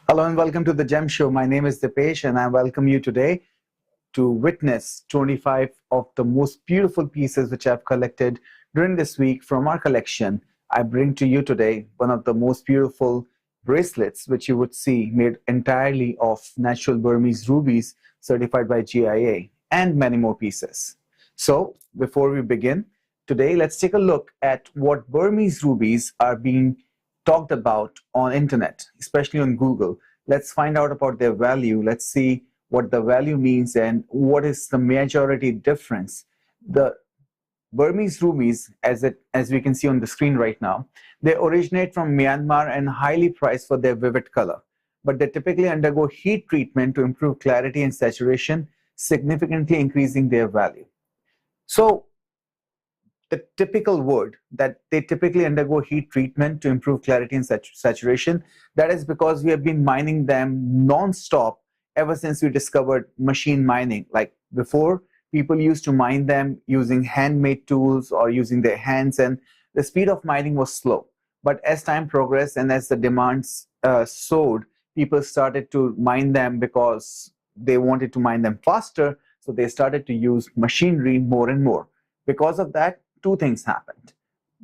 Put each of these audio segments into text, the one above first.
Hello and welcome to the Gem Show. My name is Dipesh and I welcome you today to witness 25 of the most beautiful pieces which I've collected during this week from our collection. I bring to you today one of the most beautiful bracelets which you would see made entirely of natural Burmese rubies certified by GIA and many more pieces. So before we begin, today let's take a look at what Burmese rubies are being talked about on internet, especially on Google. Let's find out about their value. Let's see what the value means and what is the majority difference. The Burmese rubies, as we can see on the screen right now, they originate from Myanmar and highly prized for their vivid color. But they typically undergo heat treatment to improve clarity and saturation, significantly increasing their value. So the typical word that they typically undergo heat treatment to improve clarity and saturation, that is because we have been mining them non-stop ever since we discovered machine mining. Like before, people used to mine them using handmade tools or using their hands, and the speed of mining was slow. But as time progressed and as the demands soared, people started to mine them because they wanted to mine them faster, so they started to use machinery more and more. Because of that, two things happened.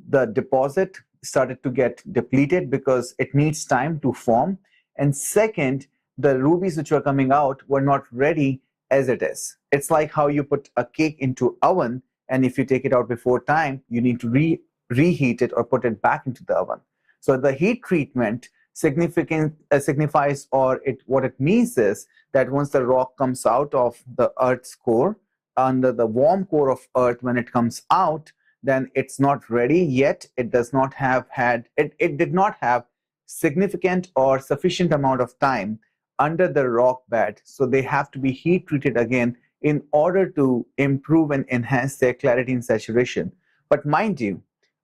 The deposit started to get depleted because it needs time to form. And second, the rubies which were coming out were not ready as it is. It's like how you put a cake into oven, and if you take it out before time, you need to reheat it or put it back into the oven. So the heat treatment signifies, or what it means is that once the rock comes out of the Earth's core, under the warm core of Earth, when it comes out, then it's not ready yet. It does not have had, it did not have significant or sufficient amount of time under the rock bed. So they have to be heat treated again in order to improve and enhance their clarity and saturation. But mind you,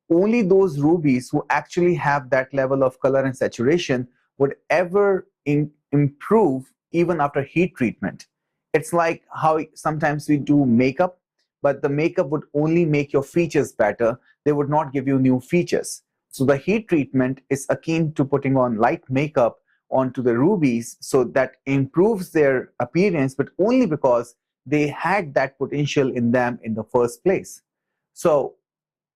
only those rubies who actually have that level of color and saturation would ever improve even after heat treatment. It's like how sometimes we do makeup, but the makeup would only make your features better. They would not give you new features. So the heat treatment is akin to putting on light makeup onto the rubies, so that improves their appearance, but only because they had that potential in them in the first place. So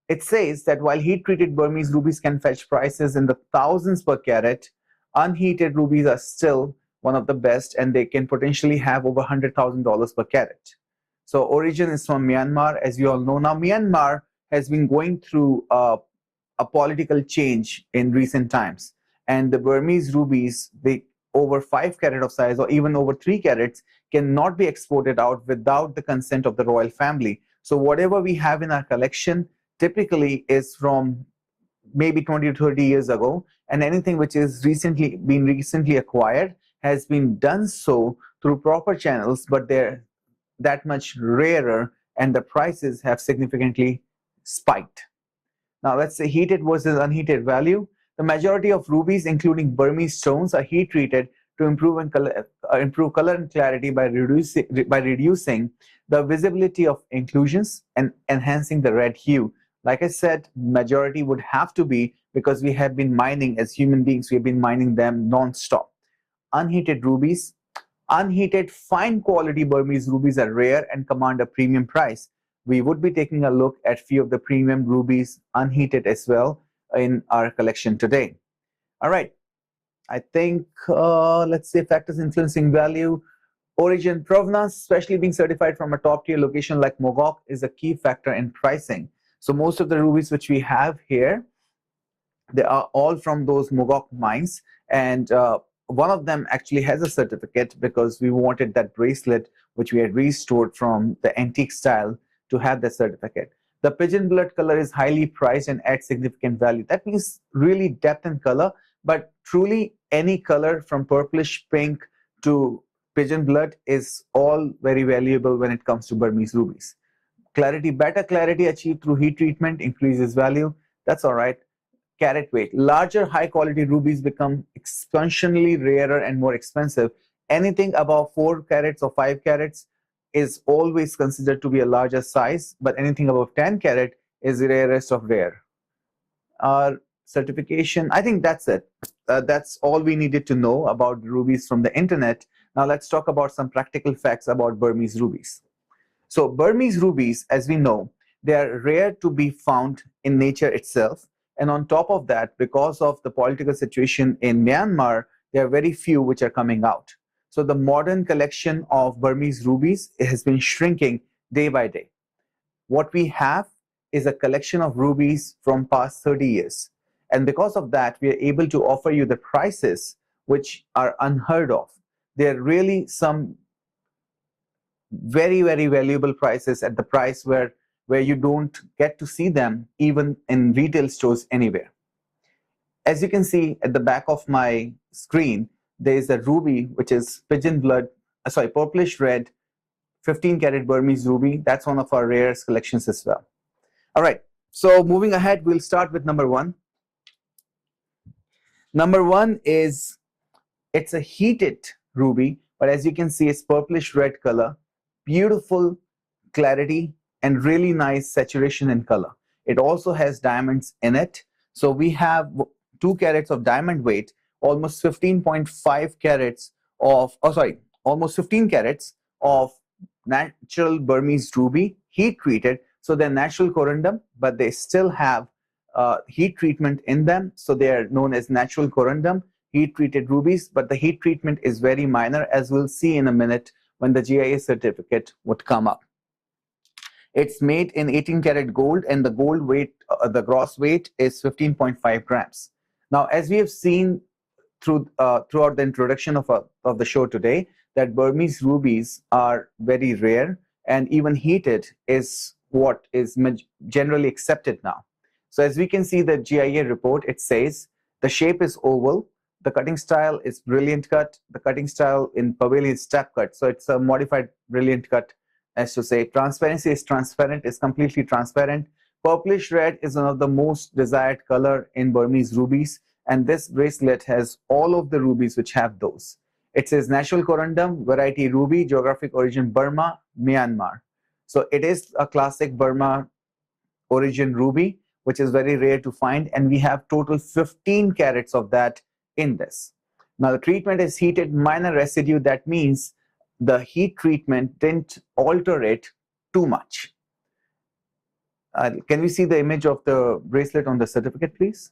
it says that while heat-treated Burmese rubies can fetch prices in the thousands per carat, unheated rubies are still one of the best, and they can potentially have over $100,000 per carat. So origin is from Myanmar, as you all know. Now, Myanmar has been going through a political change in recent times. And the Burmese rubies, they over 5 carat of size or even over 3 carats cannot be exported out without the consent of the royal family. So whatever we have in our collection typically is from maybe 20 to 30 years ago, and anything which is recently acquired has been done so through proper channels, but they're that much rarer and the prices have significantly spiked. Now let's say heated versus unheated value. The majority of rubies, including Burmese stones, are heat treated to improve color and clarity by reducing the visibility of inclusions and enhancing the red hue. Like I said, majority would have to be because we have been mining, as human beings, we have been mining them non-stop. Unheated rubies. Unheated fine quality Burmese rubies are rare and command a premium price. We would be taking a look at few of the premium rubies unheated as well in our collection today. All right, I think let's say factors influencing value. Origin, provenance, especially being certified from a top tier location like Mogok, is a key factor in pricing. So most of the rubies which we have here, they are all from those Mogok mines, and one of them actually has a certificate because we wanted that bracelet which we had restored from the antique style to have that certificate. The pigeon blood color is highly priced and adds significant value. That means really depth and color, but truly any color from purplish pink to pigeon blood is all very valuable when it comes to Burmese rubies. Clarity, better clarity achieved through heat treatment increases value. That's all right. Carat weight. Larger high quality rubies become exponentially rarer and more expensive. Anything above 4 carats or 5 carats is always considered to be a larger size, but anything above 10 carat is the rarest of rare. Certification, I think that's it. that's all we needed to know about rubies from the internet. Now let's talk about some practical facts about Burmese rubies. So Burmese rubies, as we know, they are rare to be found in nature itself. And on top of that, because of the political situation in Myanmar, there are very few which are coming out. So the modern collection of Burmese rubies has been shrinking day by day. What we have is a collection of rubies from past 30 years. And because of that, we are able to offer you the prices which are unheard of. There are really some very, very valuable prices at the price where you don't get to see them even in retail stores anywhere. As you can see at the back of my screen, there is a ruby which is purplish red 15 karat Burmese ruby. That's one of our rarest collections as well. All right, so moving ahead, we'll start with number one. Number one is, it's a heated ruby, but as you can see, it's purplish red color, beautiful clarity, and really nice saturation in color. It also has diamonds in it. So we have 2 carats of diamond weight, almost 15.5 carats of, almost 15 carats of natural Burmese ruby, heat treated. So they're natural corundum, but they still have heat treatment in them. So they are known as natural corundum, heat treated rubies, but the heat treatment is very minor, as we'll see in a minute when the GIA certificate would come up. It's made in 18 karat gold, and the gold weight, the gross weight is 15.5 grams. Now, as we have seen throughout the introduction of the show today, that Burmese rubies are very rare, and even heated is what is generally accepted now. So as we can see the GIA report, it says the shape is oval, the cutting style is brilliant cut, the cutting style in Pavilion is step cut, so it's a modified brilliant cut, as to say. Transparency is transparent, is completely transparent. Purplish red is one of the most desired color in Burmese rubies, and this bracelet has all of the rubies which have those. It says natural corundum, variety ruby, geographic origin Burma, Myanmar. So it is a classic Burma origin ruby, which is very rare to find, and we have total 15 carats of that in this. Now the treatment is heated, minor residue. That means the heat treatment didn't alter it too much. Can we see the image of the bracelet on the certificate, please?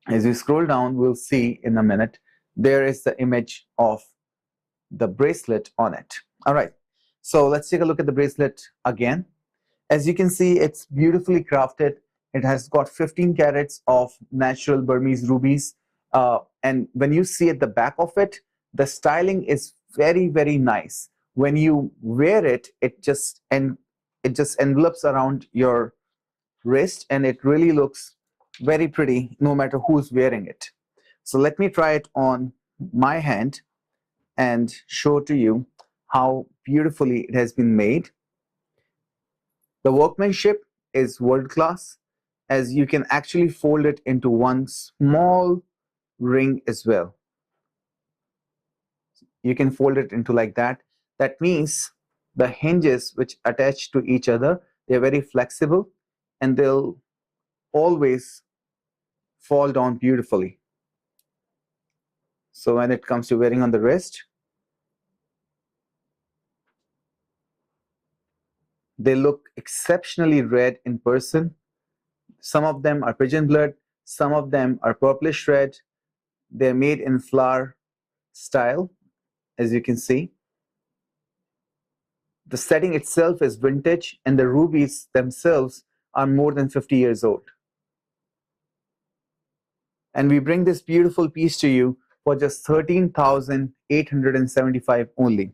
As we scroll down, we'll see in a minute, there is the image of the bracelet on it. All right, so let's take a look at the bracelet again. As you can see, it's beautifully crafted. It has got 15 carats of natural Burmese rubies. And when you see at the back of it, the styling is very, very nice. When you wear it, it just envelopes around your wrist, and it really looks very pretty no matter who's wearing it. So let me try it on my hand and show to you how beautifully it has been made. The workmanship is world class, as you can actually fold it into one small ring as well. You can fold it into like that. That means the hinges which attach to each other, they're very flexible, and they'll always fall down beautifully. So when it comes to wearing on the wrist, they look exceptionally red in person. Some of them are pigeon blood, some of them are purplish red. They're made in flower style, as you can see. The setting itself is vintage, and the rubies themselves are more than 50 years old. And we bring this beautiful piece to you for just 13,875 only.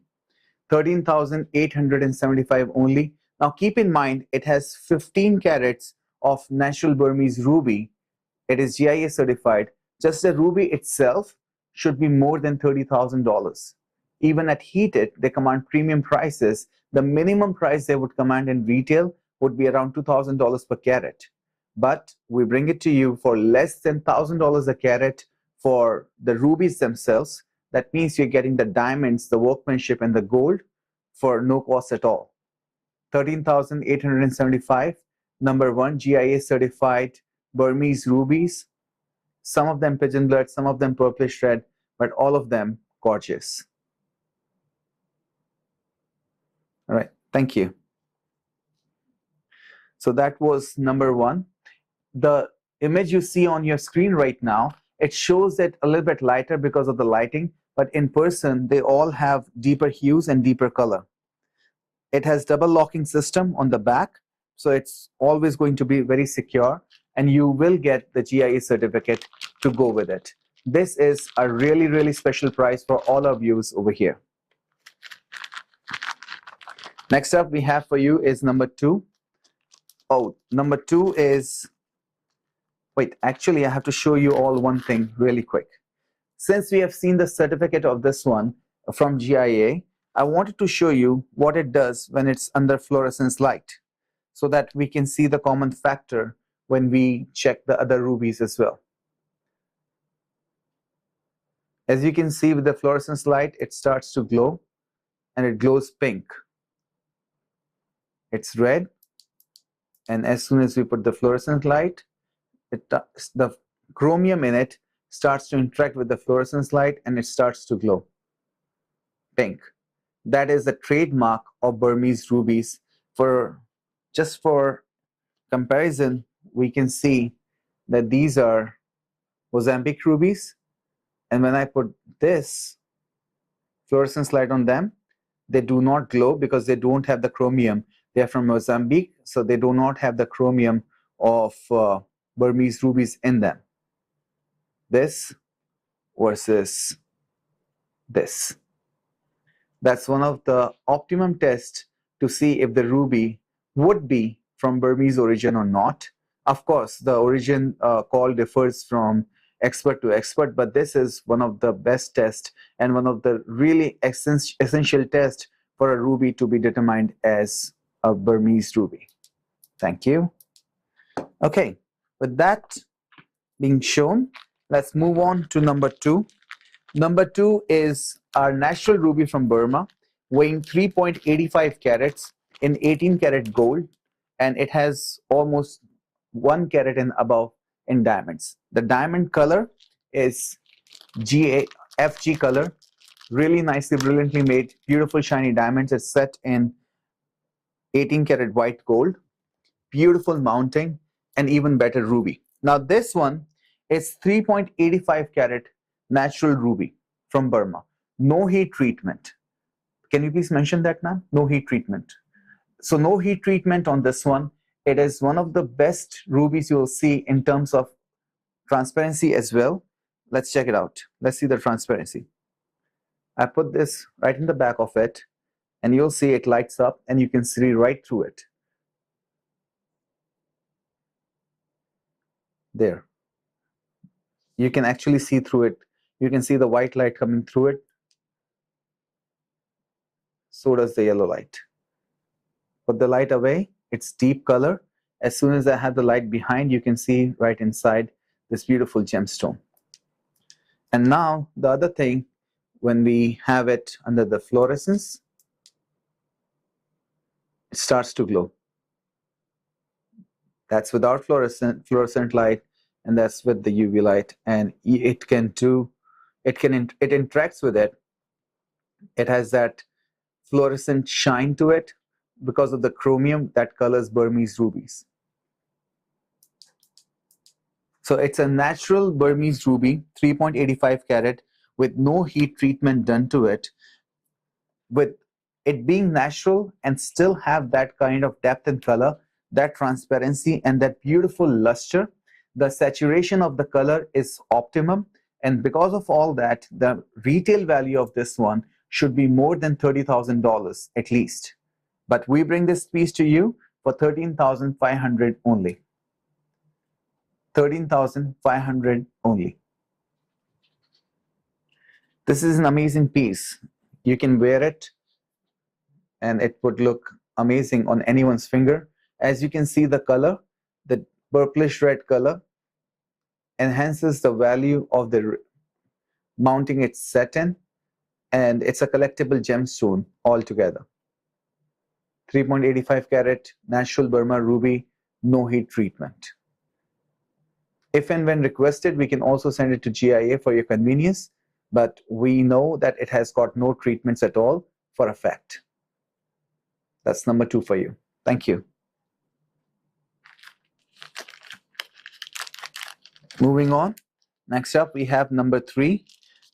13,875 only. Now keep in mind, it has 15 carats of natural Burmese ruby. It is GIA certified. Just the ruby itself should be more than $30,000. Even at heated, they command premium prices. The minimum price they would command in retail would be around $2,000 per carat. But we bring it to you for less than $1,000 a carat for the rubies themselves. That means you're getting the diamonds, the workmanship, and the gold for no cost at all. 13,875, number one, GIA certified Burmese rubies, some of them pigeon blood, some of them purplish red, but all of them gorgeous. All right, thank you. So that was number one. The image you see on your screen right now, it shows it a little bit lighter because of the lighting, but in person, they all have deeper hues and deeper color. It has double locking system on the back, so it's always going to be very secure, and you will get the GIA certificate to go with it. This is a really, really special price for all our viewers over here. Next up we have for you is number two. Oh, number two is, wait, actually I have to show you all one thing really quick. Since we have seen the certificate of this one from GIA, I wanted to show you what it does when it's under fluorescence light, so that we can see the common factor when we check the other rubies as well. As you can see with the fluorescence light, it starts to glow, and it glows pink. It's red, and as soon as we put the fluorescent light, the chromium in it starts to interact with the fluorescence light, and it starts to glow pink. That is the trademark of Burmese rubies. Just for comparison, we can see that these are Mozambique rubies, and when I put this fluorescence light on them, they do not glow because they don't have the chromium. They are from Mozambique, so they do not have the chromium of Burmese rubies in them. This versus this. That's one of the optimum tests to see if the ruby would be from Burmese origin or not. Of course, the origin call differs from expert to expert, but this is one of the best tests and one of the really essential tests for a ruby to be determined as a Burmese ruby. Thank you. Okay, with that being shown, let's move on to number two. Number two is our natural ruby from Burma, weighing 3.85 carats in 18 karat gold, and it has almost 1 carat and above in diamonds. The diamond color is FG color, really nicely, brilliantly made, beautiful shiny diamonds. It's set in 18 karat white gold, beautiful mounting, and even better ruby. Now this one is 3.85 carat natural ruby from Burma. No heat treatment. Can you please mention that, ma'am? No heat treatment. So no heat treatment on this one. It is one of the best rubies you'll see in terms of transparency as well. Let's check it out. Let's see the transparency. I put this right in the back of it, and you'll see it lights up, and you can see right through it. There. You can actually see through it. You can see the white light coming through it. So does the yellow light. Put the light away, it's deep color. As soon as I have the light behind, you can see right inside this beautiful gemstone. And now the other thing, when we have it under the fluorescence, it starts to glow. That's without fluorescent light, and that's with the UV light, and it interacts with it. It has that fluorescent shine to it because of the chromium that colors Burmese rubies. So it's a natural Burmese ruby, 3.85 carat, with no heat treatment done to it. With it being natural and still have that kind of depth and color, that transparency and that beautiful luster, the saturation of the color is optimum. And because of all that, the retail value of this one should be more than $30,000 at least. But we bring this piece to you for $13,500 only. $13,500 only. This is an amazing piece. You can wear it and it would look amazing on anyone's finger. As you can see, the color, the purplish red color, enhances the value of the mounting it's set in, and it's a collectible gemstone altogether. 3.85 carat natural Burma ruby, no heat treatment. If and when requested, we can also send it to GIA for your convenience, but we know that it has got no treatments at all for a fact. That's number 2 for you. Thank you. Moving on. Next up, we have number 3.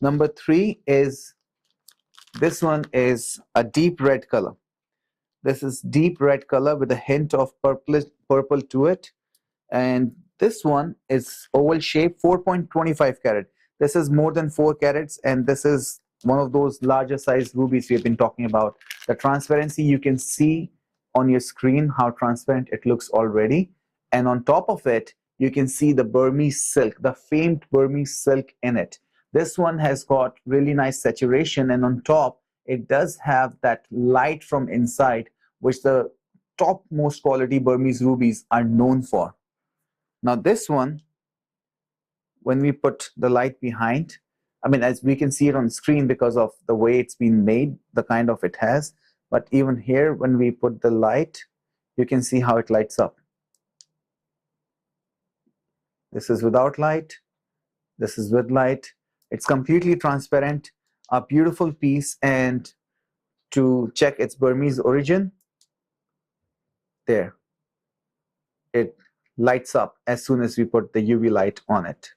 Number 3 is, this one is a deep red color. This is deep red color with a hint of purple to it. And this one is oval shape, 4.25 carat. This is more than 4 carats, and this is one of those larger size rubies we've been talking about. The transparency, you can see on your screen how transparent it looks already. And on top of it, you can see the Burmese silk, the famed Burmese silk in it. This one has got really nice saturation, and on top, it does have that light from inside, which the topmost quality Burmese rubies are known for. Now this one, when we put the light behind, I mean, as we can see it on screen because of the way it's been made, the kind of it has, but even here, when we put the light, you can see how it lights up. This is without light, this is with light. It's completely transparent, a beautiful piece. And to check its Burmese origin, there, it lights up as soon as we put the UV light on it.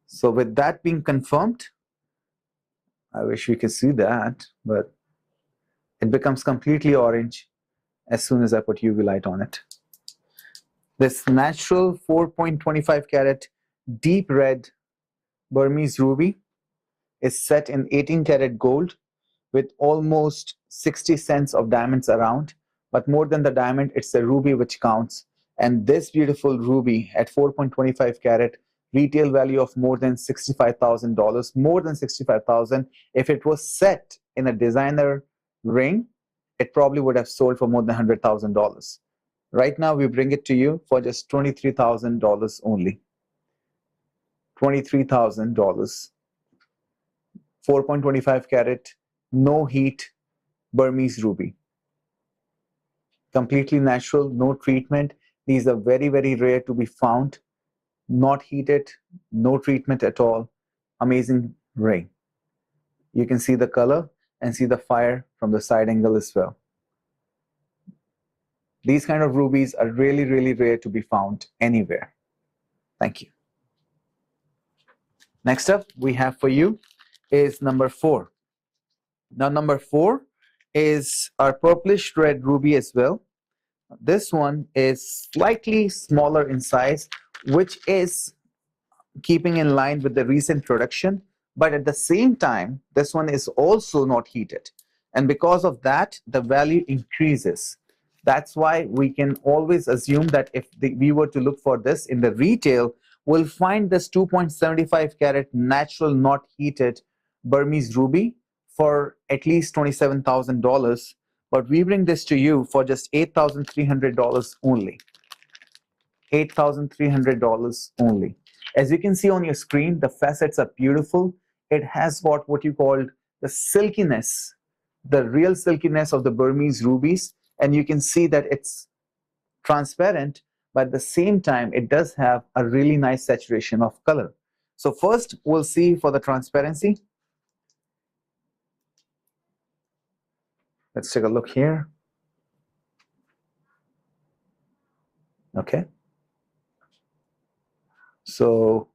So with that being confirmed, I wish we could see that, but it becomes completely orange as soon as I put UV light on it. This natural 4.25 carat deep red Burmese ruby is set in 18 karat gold with almost 60 cents of diamonds around. But more than the diamond, it's the ruby which counts. And this beautiful ruby at 4.25 carat, retail value of more than $65,000, more than $65,000. If it was set in a designer ring, it probably would have sold for more than $100,000. Right now, we bring it to you for just $23,000 only. $23,000. 4.25 carat, no heat Burmese ruby. Completely natural, no treatment. These are very, very rare to be found. Not heated, no treatment at all. Amazing ring. You can see the color and see the fire from the side angle as well. These kind of rubies are really, really rare to be found anywhere. Thank you. Next up we have for you is number 4. Now number 4 is our purplish red ruby as well. This one is slightly smaller in size, which is keeping in line with the recent production, but at the same time, this one is also not heated. And because of that, the value increases. That's why we can always assume that if we were to look for this in the retail, we'll find this 2.75 carat natural not heated Burmese ruby for at least $27,000. But we bring this to you for just $8,300 only. $8,300 only. As you can see on your screen, the facets are beautiful. It has got what you call the silkiness, the real silkiness of the Burmese rubies. And you can see that it's transparent, but at the same time, it does have a really nice saturation of color. So first, we'll see for the transparency. Let's take a look here. Okay. So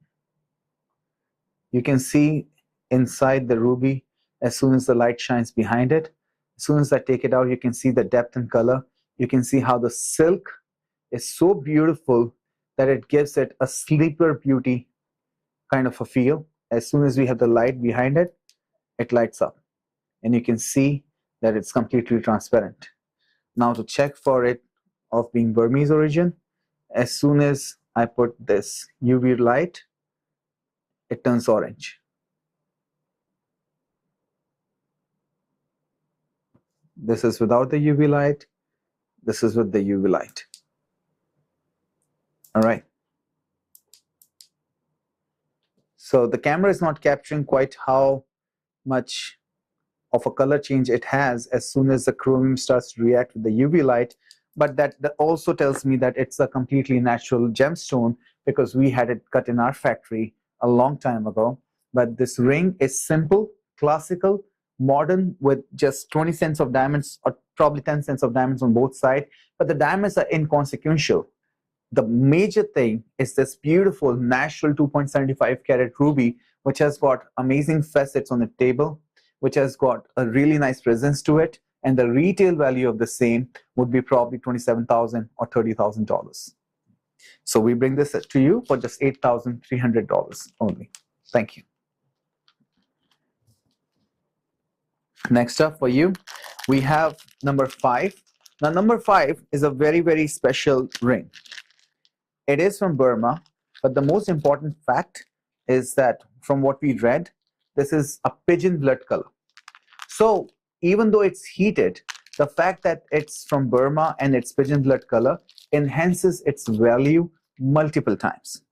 you can see inside the ruby as soon as the light shines behind it. As soon as I take it out, you can see the depth and color. You can see how the silk is so beautiful that it gives it a sleeper beauty kind of a feel. As soon as we have the light behind it, it lights up. And you can see that it's completely transparent. Now to check for it of being Burmese origin, as soon as I put this UV light, it turns orange. This is without the UV light. This is with the UV light. All right. So the camera is not capturing quite how much of a color change it has as soon as the chromium starts to react with the UV light. but that also tells me that it's a completely natural gemstone because we had it cut in our factory a long time ago. But this ring is simple, classical, modern, with just 20 cents of diamonds or probably 10 cents of diamonds on both sides, but the diamonds are inconsequential. The major thing is this beautiful natural 2.75 carat ruby, which has got amazing facets on the table, which has got a really nice presence to it, and the retail value of the same would be probably $27,000 or $30,000. So we bring this to you for just $8,300 only. Thank you. Next up for you, we have number 5. Now, number 5 is a very, very special ring. It is from Burma, but the most important fact is that from what we read, this is a pigeon blood color. So even though it's heated, the fact that it's from Burma and it's pigeon blood color enhances its value multiple times.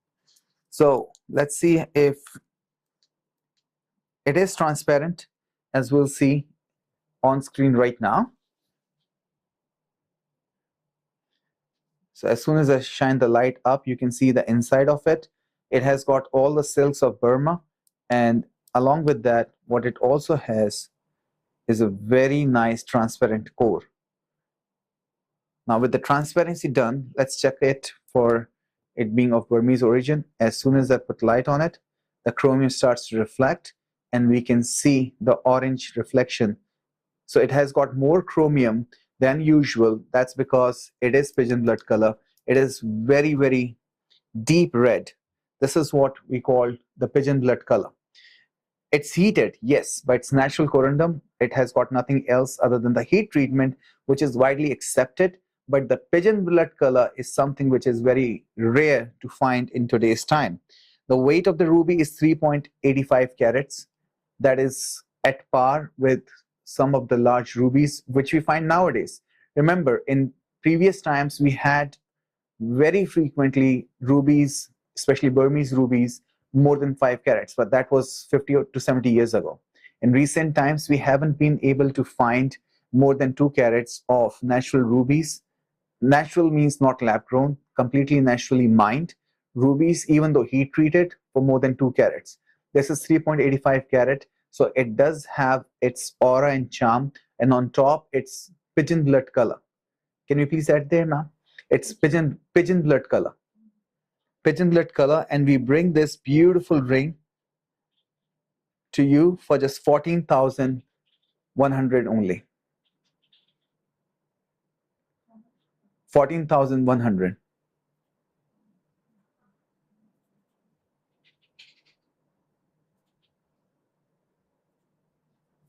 So let's see if it is transparent, as we'll see on screen right now. So as soon as I shine the light up, you can see the inside of it. It has got all the silks of Burma, and along with that, what it also has is a very nice transparent core. Now with the transparency done, let's check it for it being of Burmese origin. As soon as I put light on it, the chromium starts to reflect and we can see the orange reflection. So it has got more chromium than usual. That's because it is pigeon blood color. It is very, very deep red. This is what we call the pigeon blood color. It's heated, yes, by its natural corundum. It has got nothing else other than the heat treatment, which is widely accepted. But the pigeon blood color is something which is very rare to find in today's time. The weight of the ruby is 3.85 carats. That is at par with some of the large rubies which we find nowadays. Remember, in previous times, we had very frequently rubies, especially Burmese rubies, more than 5 carats, but that was 50 to 70 years ago. In recent times, we haven't been able to find more than 2 carats of natural rubies. Natural means not lab grown, completely naturally mined rubies, even though heat treated, for more than 2 carats. This is 3.85 carat, so it does have its aura and charm, and on top it's pigeon blood color. Can you please add there now? It's pigeon blood color. Pigeon blood color, and we bring this beautiful ring to you for just 14,100 only. 14,100.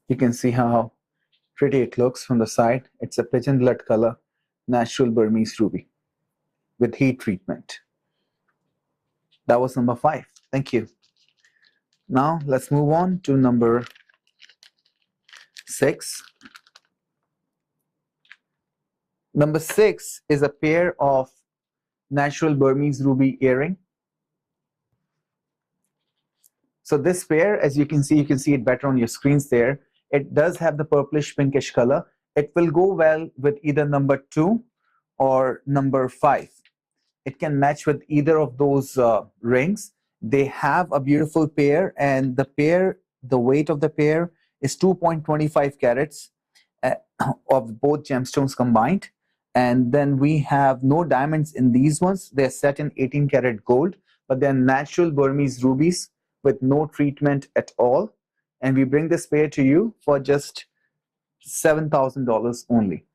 You can see how pretty it looks from the side. It's a pigeon blood color, natural Burmese ruby with heat treatment. That was number 5. Thank you. Now let's move on to number 6. Number 6 is a pair of natural Burmese ruby earring. So this pair, as you can see it better on your screens there. It does have the purplish pinkish color. It will go well with either number 2 or number 5. It can match with either of those rings. They have a beautiful pair, and the weight of the pair is 2.25 carats of both gemstones combined. And then we have no diamonds in these ones. They're set in 18 karat gold, but they're natural Burmese rubies with no treatment at all. And we bring this pair to you for just $7,000 only.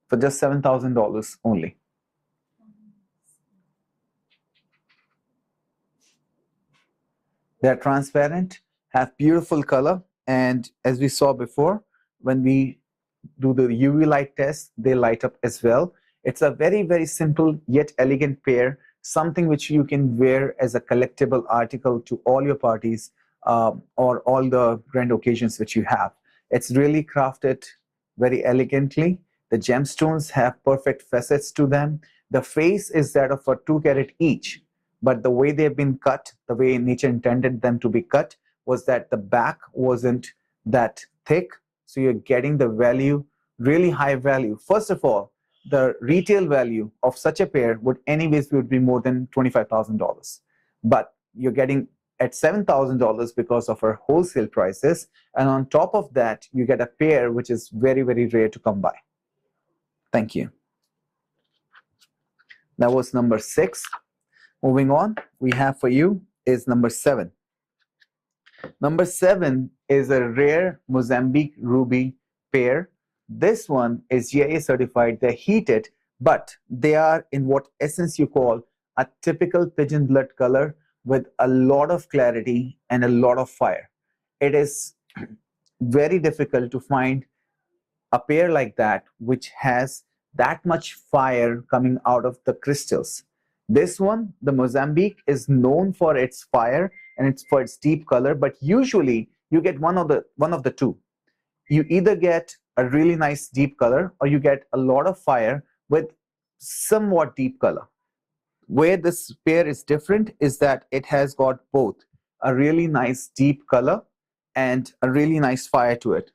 For just $7,000 only. They're transparent, have beautiful color, and as we saw before, when we do the UV light test, they light up as well. It's a very, very simple yet elegant pair, something which you can wear as a collectible article to all your parties or all the grand occasions which you have. It's really crafted very elegantly. The gemstones have perfect facets to them. The face is that of a 2 carat each, but the way they've been cut, the way nature intended them to be cut, was that the back wasn't that thick. So you're getting the value really high value. First of all, the retail value of such a pair would be more than $25,000. But you're getting at $7,000 because of our wholesale prices. And on top of that, you get a pair which is very, very rare to come by. Thank you. That was number 6. Moving on, we have for you is number 7. Number 7 is a rare Mozambique ruby pair. This one is GIA certified. They're heated, but they are in what essence you call a typical pigeon blood color with a lot of clarity and a lot of fire. It is very difficult to find a pair like that which has that much fire coming out of the crystals. This one, the Mozambique, is known for its fire and it's for its deep color, but usually you get one of the two. You either get a really nice deep color or you get a lot of fire with somewhat deep color. Where this pair is different is that it has got both a really nice deep color and a really nice fire to it.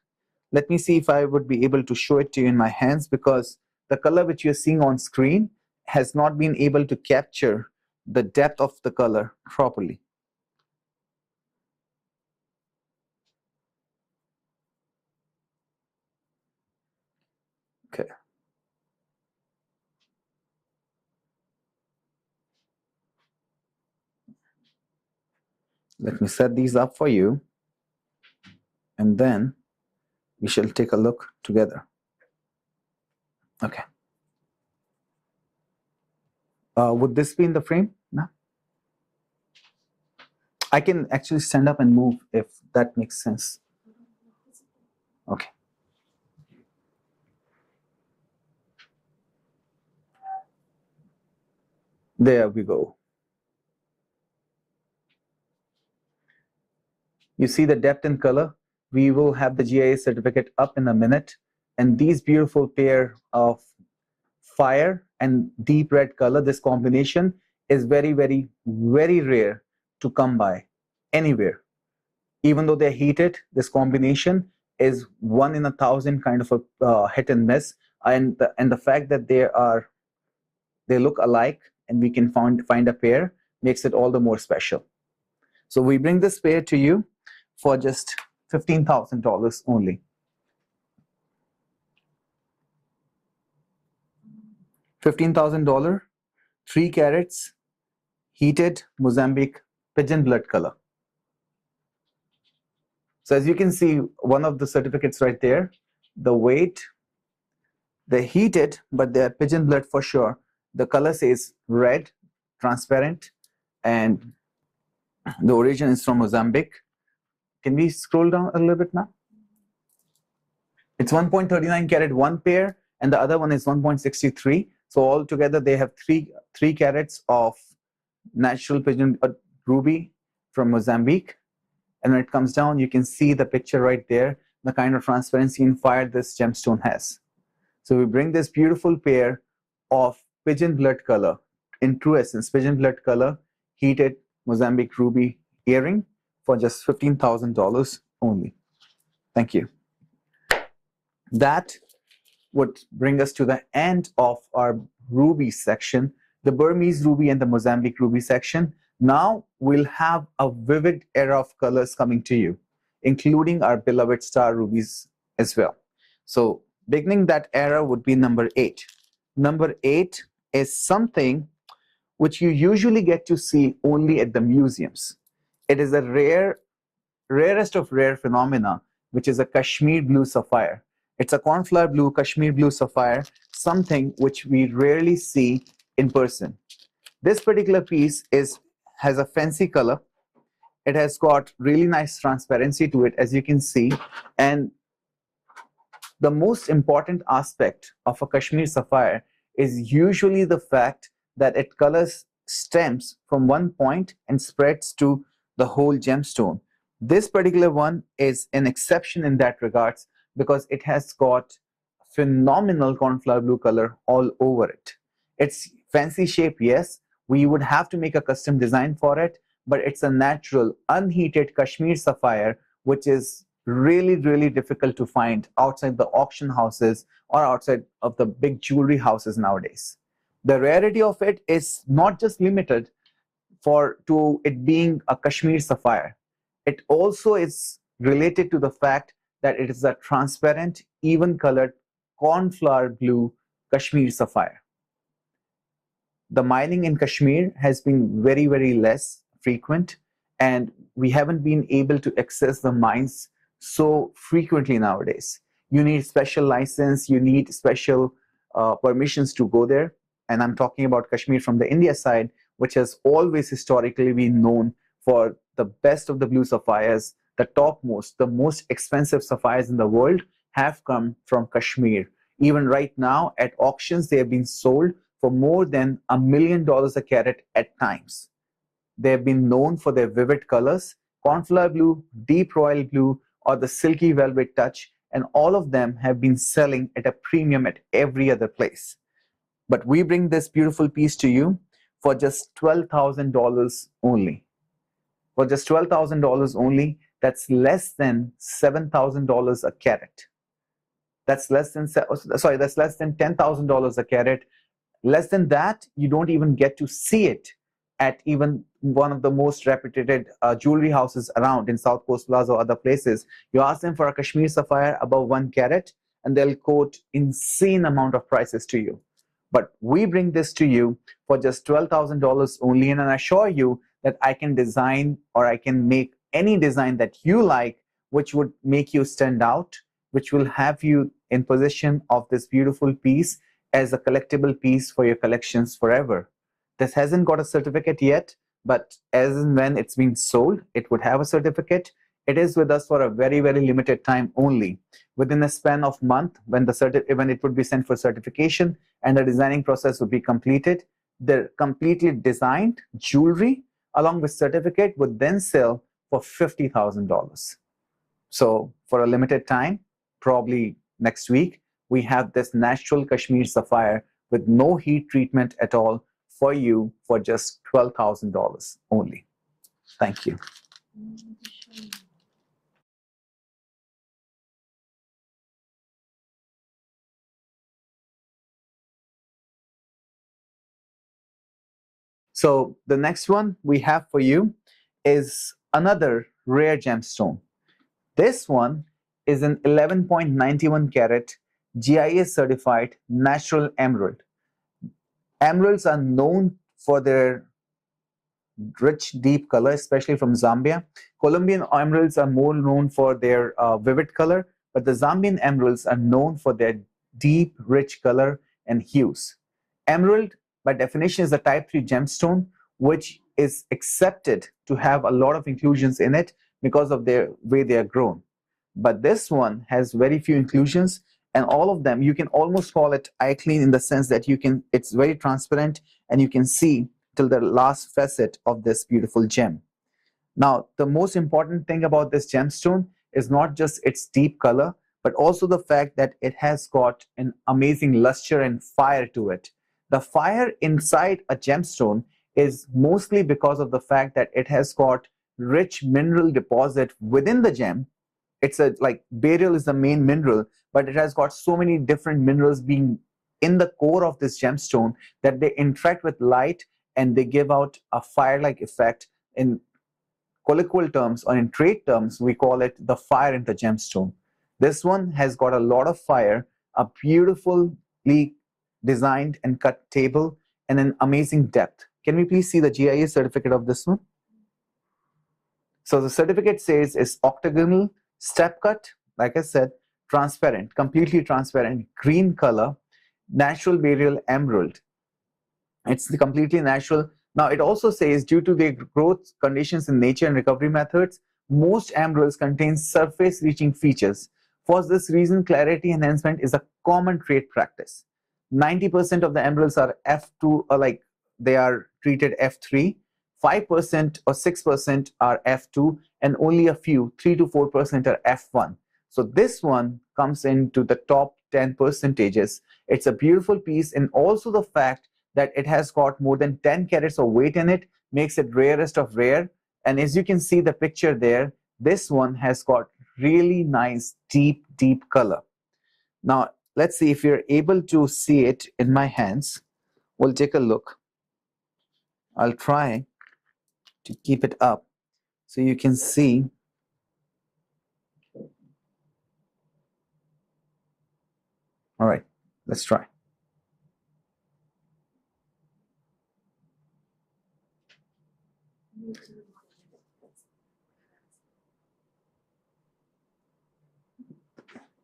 Let me see if I would be able to show it to you in my hands, because the color which you're seeing on screen has not been able to capture the depth of the color properly. Okay. Let me set these up for you, and then we shall take a look together. Okay. Would this be in the frame? No. I can actually stand up and move if that makes sense. Okay. There we go. You see the depth and color. We will have the GIA certificate up in a minute. And these beautiful pair of fire and deep red color, this combination is very, very, very rare to come by anywhere. Even though they're heated, this combination is 1 in 1,000 kind of a hit and miss. And the fact that they look alike and we can find a pair makes it all the more special. So we bring this pair to you for just $15,000 only. $15,000, 3 carats, heated Mozambique pigeon blood color. So as you can see, one of the certificates right there, the weight, they're heated, but they're pigeon blood for sure. The color says red, transparent, and the origin is from Mozambique. Can we scroll down a little bit now? It's 1.39 carat one pair, and the other one is 1.63. So altogether, they have three carats of natural pigeon ruby from Mozambique. And when it comes down, you can see the picture right there, the kind of transparency and fire this gemstone has. So we bring this beautiful pair of pigeon blood color, in true essence, pigeon blood color, heated Mozambique ruby earring for just $15,000 only. Thank you. That would bring us to the end of our ruby section, the Burmese ruby and the Mozambique ruby section. Now we'll have a vivid era of colors coming to you, including our beloved star rubies as well. So beginning that era would be number 8. Number 8 is something which you usually get to see only at the museums. It is a rarest of rare phenomena, which is a Kashmir blue sapphire. It's a cornflower blue Kashmir blue sapphire, something which we rarely see in person. This particular piece has a fancy color. It has got really nice transparency to it, as you can see. And the most important aspect of a Kashmir sapphire is usually the fact that it colors stems from one point and spreads to the whole gemstone. This particular one is an exception in that regards, because it has got phenomenal cornflower blue color all over it. It's fancy shape, yes. We would have to make a custom design for it, but it's a natural, unheated Kashmir sapphire, which is really difficult to find outside the auction houses or outside of the big jewelry houses nowadays. The rarity of it is not just limited to it being a Kashmir sapphire. It also is related to the fact that it is a transparent, even colored cornflower blue Kashmir sapphire. The mining in Kashmir has been very less frequent, and we haven't been able to access the mines so frequently nowadays. You need special license, you need special permissions to go there. And I'm talking about Kashmir from the India side, which has always historically been known for the best of the blue sapphires. The topmost, the most expensive sapphires in the world have come from Kashmir. Even right now at auctions, they have been sold for more than $1 million a carat at times. They have been known for their vivid colors, cornflower blue, deep royal blue, or the silky velvet touch, and all of them have been selling at a premium at every other place. But we bring this beautiful piece to you for just $12,000 only. For just $12,000 only, that's less than $7,000 a carat. That's less than $10,000 a carat. Less than that, you don't even get to see it at even one of the most reputed jewelry houses around in South Coast Plaza or other places. You ask them for a Kashmir sapphire above 1 carat, and they'll quote insane amount of prices to you. But we bring this to you for just $12,000 only, and I assure you that I can design, or I can make any design that you like, which would make you stand out, which will have you in possession of this beautiful piece as a collectible piece for your collections forever. This hasn't got a certificate yet, but as and when it's been sold, it would have a certificate. It is with us for a very limited time only. Within a span of month, when it would be sent for certification and the designing process would be completed, the completely designed jewelry along with certificate would then sell for $50,000. So for a limited time, probably next week, we have this natural Kashmir sapphire with no heat treatment at all for you for just $12,000 only. Thank you. So the next one we have for you is another rare gemstone. This one is an 11.91 carat GIA certified natural emerald. Emeralds are known for their rich, deep color, especially from Zambia. Colombian emeralds are more known for their vivid color, but the Zambian emeralds are known for their deep, rich color and hues. Emerald, by definition, is a type 3 gemstone, which is accepted to have a lot of inclusions in it because of their way they are grown. But this one has very few inclusions, and all of them, you can almost call it eye clean in the sense that it's very transparent and you can see till the last facet of this beautiful gem. Now, the most important thing about this gemstone is not just its deep color, but also the fact that it has got an amazing luster and fire to it. The fire inside a gemstone is mostly because of the fact that it has got rich mineral deposit within the gem. It's like beryl is the main mineral, but it has got so many different minerals being in the core of this gemstone that they interact with light and they give out a fire-like effect. In colloquial terms, or in trade terms, we call it the fire in the gemstone. This one has got a lot of fire, a beautifully designed and cut table, and an amazing depth. Can we please see the GIA certificate of this one? So the certificate says it's octagonal, step cut, like I said, transparent, completely transparent, green color, natural beryl emerald. It's completely natural. Now it also says due to the growth conditions in nature and recovery methods, most emeralds contain surface reaching features. For this reason, clarity enhancement is a common trade practice. 90% of the emeralds are F2, or like they are treated F3. 5% or 6% are F2, and only a few, 3 to 4% are F1. So this one comes into the top 10 percentages. It's a beautiful piece, and also the fact that it has got more than 10 carats of weight in it makes it rarest of rare. And as you can see the picture there, this one has got really nice, deep color. Now, let's see if you're able to see it in my hands. We'll take a look. I'll try to keep it up so you can see. All right, let's try.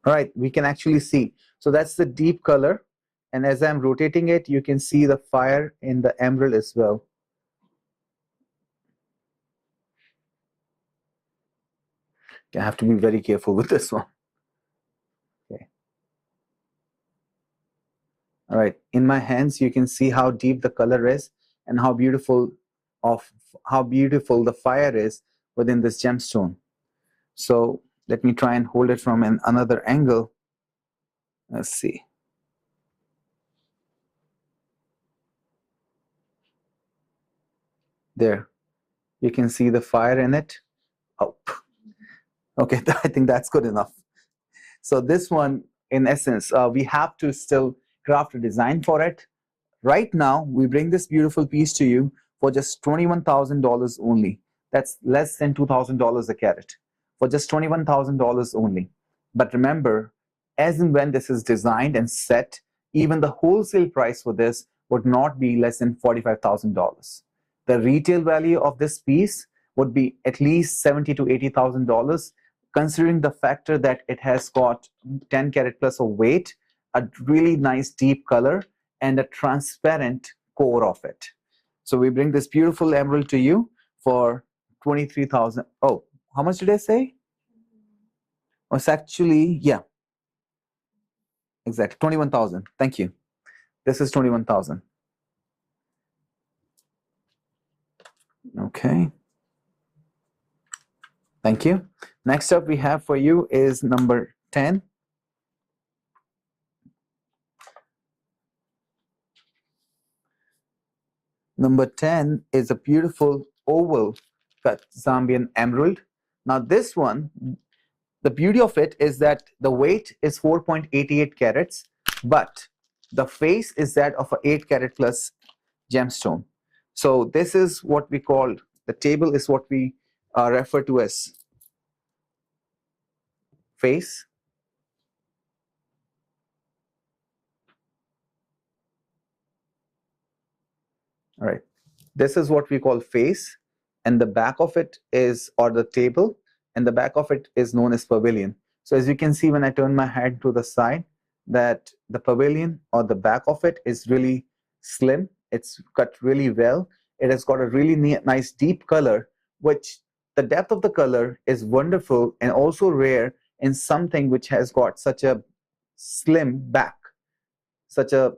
All right, we can actually see. So that's the deep color. And as I'm rotating it, you can see the fire in the emerald as well. I have to be very careful with this one. Okay. All right, in my hands, you can see how deep the color is and how beautiful the fire is within this gemstone. So let me try and hold it from another angle. Let's see. There, you can see the fire in it. Oh, okay, I think that's good enough. So this one, in essence, we have to still craft a design for it. Right now, we bring this beautiful piece to you for just $21,000 only. That's less than $2,000 a carat, for just $21,000 only. But remember, as and when this is designed and set, even the wholesale price for this would not be less than $45,000. The retail value of this piece would be at least $70,000 to $80,000, considering the factor that it has got 10 carat plus of weight, a really nice deep color, and a transparent core of it. So we bring this beautiful emerald to you for 23,000. Oh, how much did I say? Oh, it's actually, yeah, exactly, 21,000. Thank you. This is 21,000. Okay. Thank you. Next up we have for you is number 10. Number 10 is a beautiful oval cut Zambian emerald. Now this one, the beauty of it is that the weight is 4.88 carats, but the face is that of an 8 carat plus gemstone. So this is what we call, the table is what we refer to as face. All right, this is what we call face, and the back of it is, or the table, and the back of it is known as pavilion. So as you can see when I turn my head to the side, that the pavilion or the back of it is really slim. It's cut really well. It has got a really nice deep color, which the depth of the color is wonderful and also rare in something which has got such a slim back, such a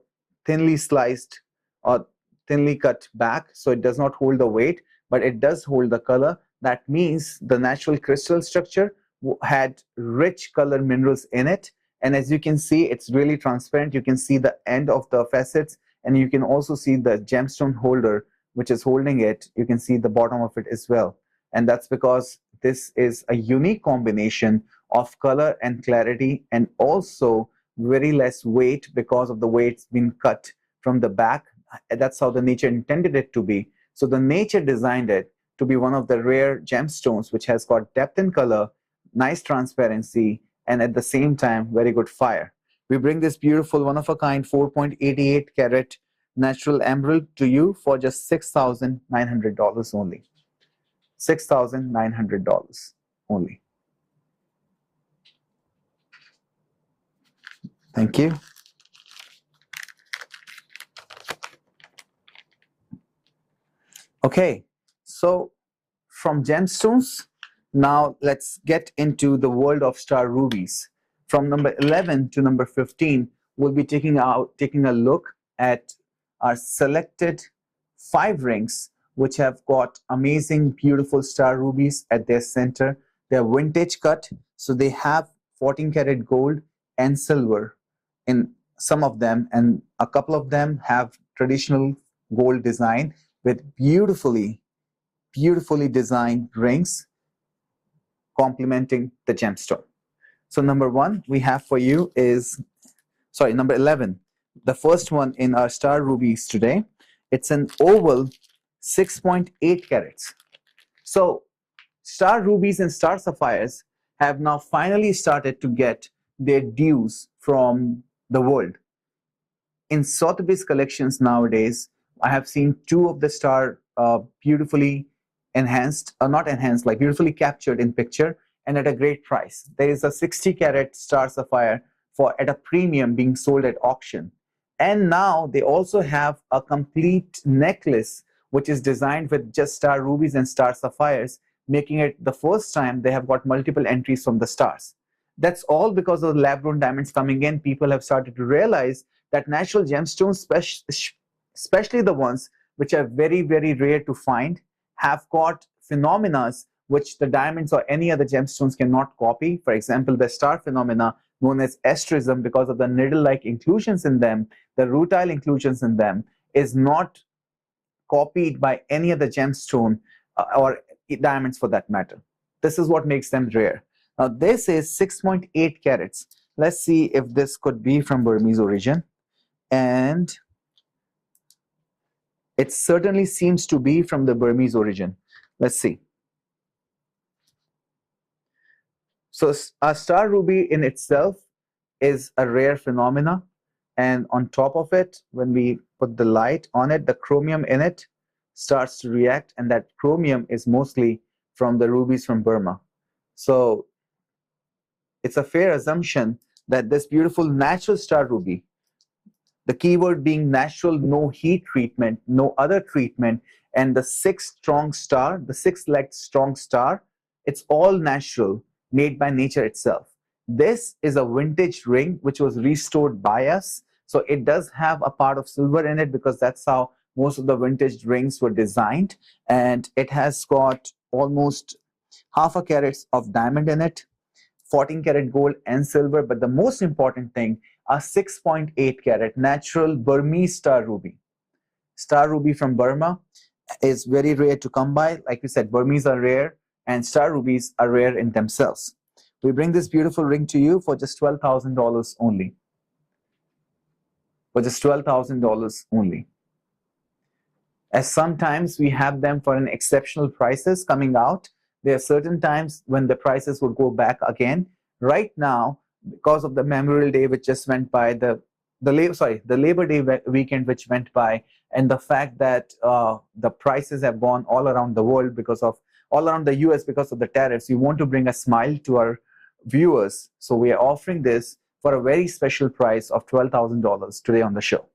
thinly sliced or thinly cut back, so it does not hold the weight, but it does hold the color. That means the natural crystal structure had rich color minerals in it, and as you can see, it's really transparent. You can see the end of the facets, and you can also see the gemstone holder which is holding it. You can see the bottom of it as well, and that's because this is a unique combination of color and clarity, and also very less weight because of the way it's been cut from the back. That's how the nature intended it to be. So the nature designed it to be one of the rare gemstones which has got depth in color, nice transparency, and at the same time very good fire. We bring this beautiful one-of-a-kind 4.88 carat natural emerald to you for just $6,900 only. $6,900 only. Thank you. Okay, so from gemstones, now let's get into the world of star rubies. From number 11 to number 15, we'll be taking a look at our selected 5 rings which have got amazing, beautiful star rubies at their center. They're vintage cut, so they have 14 karat gold and silver in some of them, and a couple of them have traditional gold design with beautifully designed rings. complementing the gemstone. So number 1 we have for you is, sorry, number 11. The first one in our star rubies today. It's an oval 6.8 carats. So star rubies and star sapphires have now finally started to get their dues from the world. In Sotheby's collections nowadays, I have seen 2 of the star beautifully enhanced, not enhanced, like beautifully captured in picture and at a great price. There is a 60 carat star sapphire at a premium being sold at auction. And now they also have a complete necklace which is designed with just star rubies and star sapphires, making it the first time they have got multiple entries from the stars. That's all because of the lab-grown diamonds coming in. People have started to realize that natural gemstones, especially the ones which are very, very rare to find, have got phenomena which the diamonds or any other gemstones cannot copy. For example, the star phenomena known as asterism, because of the needle-like inclusions in them, the rutile inclusions in them, is not copied by any other gemstone or diamonds for that matter. This is what makes them rare. Now this is 6.8 carats. Let's see if this could be from Burmese origin. And it certainly seems to be from the Burmese origin. Let's see. So a star ruby in itself is a rare phenomena, and on top of it, when we put the light on it, the chromium in it starts to react, and that chromium is mostly from the rubies from Burma. So it's a fair assumption that this beautiful natural star ruby, the keyword being natural, no heat treatment, no other treatment, and the 6-strong star, the 6-legged strong star, it's all natural, made by nature itself. This is a vintage ring which was restored by us. So it does have a part of silver in it because that's how most of the vintage rings were designed. And it has got almost half a carat of diamond in it, 14 karat gold and silver. But the most important thing, a 6.8 carat natural Burmese star ruby. Star ruby from Burma is very rare to come by. Like we said, Burmese are rare and star rubies are rare in themselves. We bring this beautiful ring to you for just $12,000 only. For just $12,000 only. As sometimes we have them for an exceptional prices coming out. There are certain times when the prices would go back again. Right now, because of the Memorial Day which just went by, the Labor Day weekend which went by, and the fact that the prices have gone all around the world because of, all around the US because of the tariffs, we want to bring a smile to our viewers. So we are offering this for a very special price of $12,000 today on the show.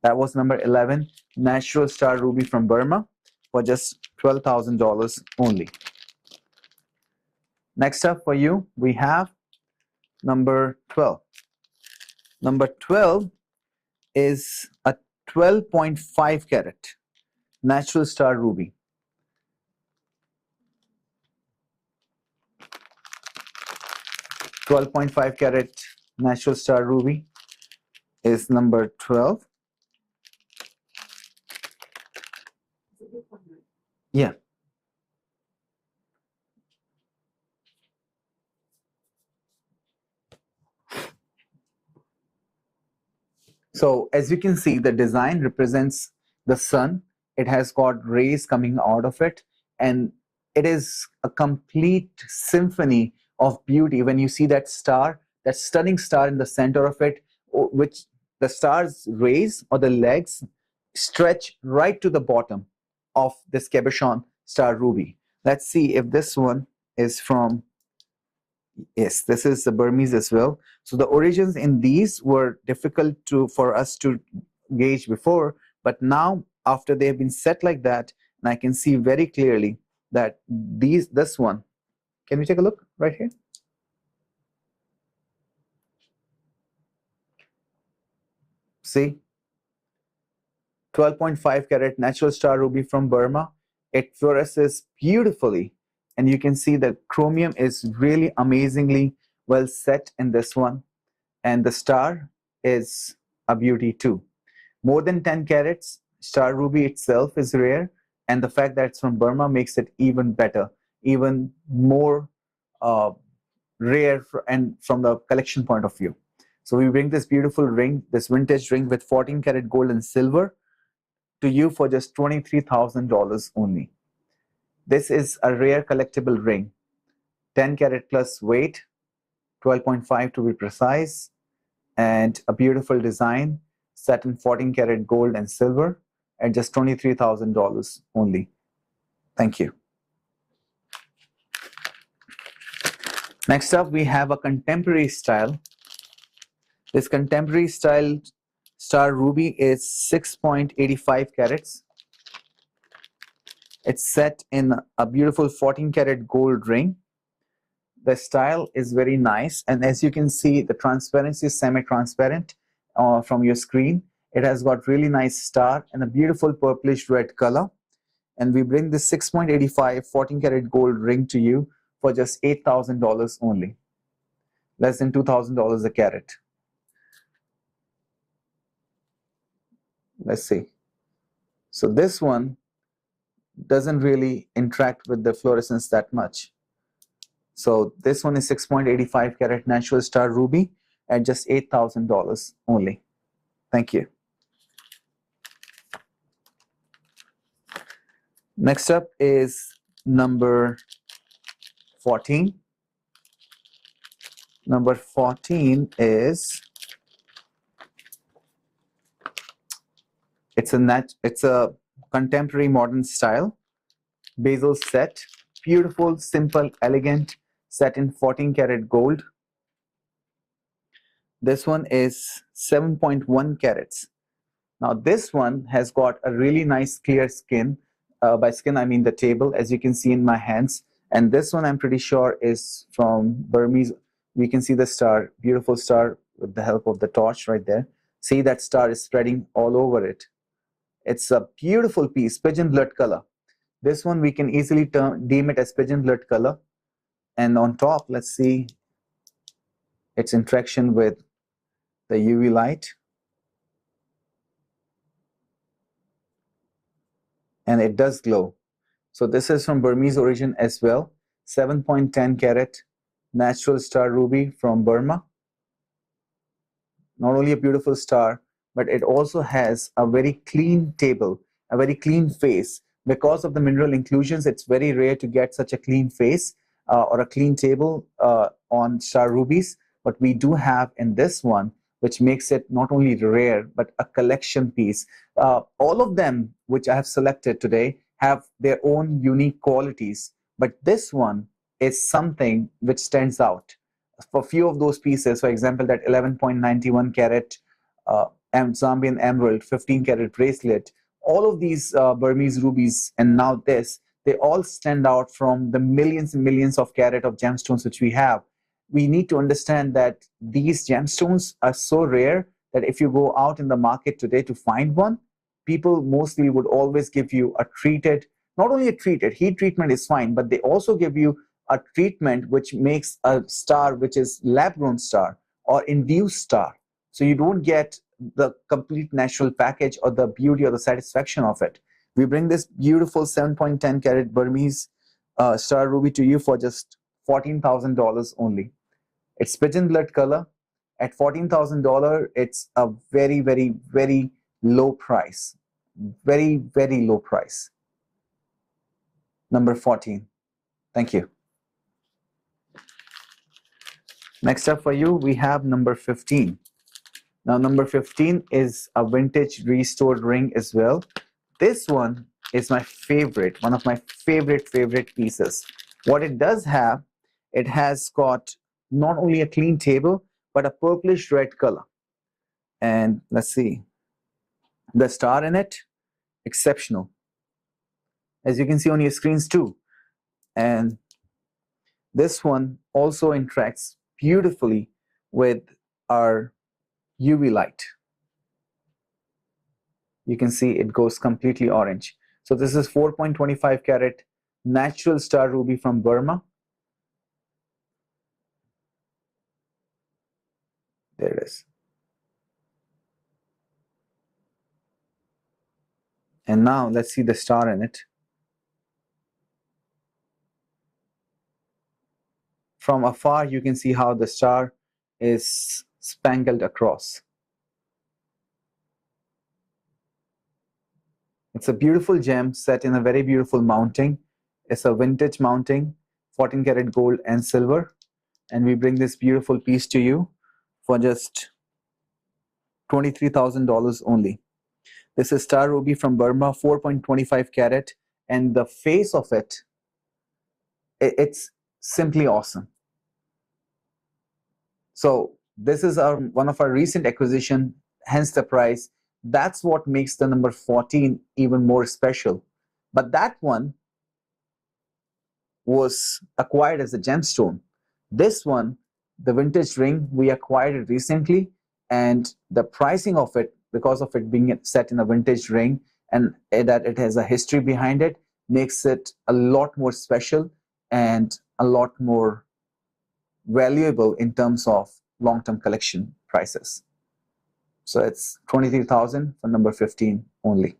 That was number 11, natural star ruby from Burma for just $12,000 only. Next up for you, we have number 12. Number 12 is a 12.5 carat natural star ruby. 12.5 carat natural star ruby is number 12. Yeah. So as you can see, the design represents the sun. It has got rays coming out of it, and it is a complete symphony of beauty. When you see that star, that stunning star in the center of it, which the star's rays or the legs stretch right to the bottom of this cabochon star ruby. Let's see if this one is from, yes, this is the Burmese as well. So the origins in these were difficult for us to gauge before, but now after they have been set like that, and I can see very clearly that this one, can we take a look right here? See, 12.5 carat natural star ruby from Burma. It fluoresces beautifully, and you can see the chromium is really amazingly well set in this one, and the star is a beauty too. More than 10 carats, star ruby itself is rare, and the fact that it's from Burma makes it even better, even more rare and from the collection point of view. So we bring this beautiful ring, this vintage ring with 14 karat gold and silver to you for just $23,000 only. This is a rare collectible ring, 10 karat plus weight, 12.5 to be precise, and a beautiful design set in 14 karat gold and silver at just $23,000 only. Thank you. Next up, we have a contemporary style. This contemporary style star ruby is 6.85 carats. It's set in a beautiful 14 karat gold ring. The style is very nice, and as you can see, the transparency is semi-transparent from your screen. It has got really nice star and a beautiful purplish red color. And we bring this 6.85 14 karat gold ring to you for just $8,000 only. Less than $2,000 a carat. Let's see. So this one doesn't really interact with the fluorescence that much. So this one is 6.85 karat natural star ruby at just $8,000 only. Thank you. Next up is number 14. Number 14 is, it's a contemporary modern style bezel set, beautiful, simple, elegant, set in 14 karat gold. This one is 7.1 carats. Now this one has got a really nice clear skin. By skin I mean the table, as you can see in my hands. And this one I'm pretty sure is from Burmese. We can see the star, beautiful star with the help of the torch right there. See, that star is spreading all over it. It's a beautiful piece, pigeon blood color. This one we can easily deem it as pigeon blood color. And on top, let's see its interaction with the UV light. And it does glow. So this is from Burmese origin as well. 7.10 carat natural star ruby from Burma. Not only a beautiful star, but it also has a very clean table, a very clean face. Because of the mineral inclusions, it's very rare to get such a clean face or a clean table on star rubies. But we do have in this one, which makes it not only rare, but a collection piece. All of them, which I have selected today, have their own unique qualities. But this one is something which stands out. For a few of those pieces, for example, that 11.91 carat Zambian emerald, 15 karat bracelet, all of these Burmese rubies, and now this, they all stand out from the millions and millions of carat of gemstones which we have. We need to understand that these gemstones are so rare that if you go out in the market today to find one, people mostly would always give you a treated, not only a treated, heat treatment is fine, but they also give you a treatment which makes a star which is lab-grown star or induced star. So you don't get the complete natural package or the beauty or the satisfaction of it. We bring this beautiful 7.10 karat Burmese star ruby to you for just $14,000 only. It's pigeon blood color. At $14,000, it's a very, very, very low price. Very, very low price. Number 14. Thank you. Next up for you, we have number 15. Now, number 15 is a vintage restored ring as well. This one is my favorite, one of my favorite pieces. What it does have, it has got not only a clean table, but a purplish red color. And let's see, the star in it, exceptional. As you can see on your screens too. And this one also interacts beautifully with our UV light. You can see it goes completely orange. So this is 4.25 carat natural star ruby from Burma. There it is. And now let's see the star in it. From afar, you can see how the star is spangled across. It's a beautiful gem set in a very beautiful mounting. It's a vintage mounting, 14 karat gold and silver. And we bring this beautiful piece to you for just $23,000 only. This is star ruby from Burma, 4.25 carat, and the face of it, it's simply awesome. So this is one of our recent acquisition, hence the price. That's what makes the number 14 even more special. But that one was acquired as a gemstone. This one, the vintage ring, we acquired it recently, and the pricing of it, because of it being set in a vintage ring and that it has a history behind it, makes it a lot more special and a lot more valuable in terms of long-term collection prices. So it's 23,000 for number 15 only.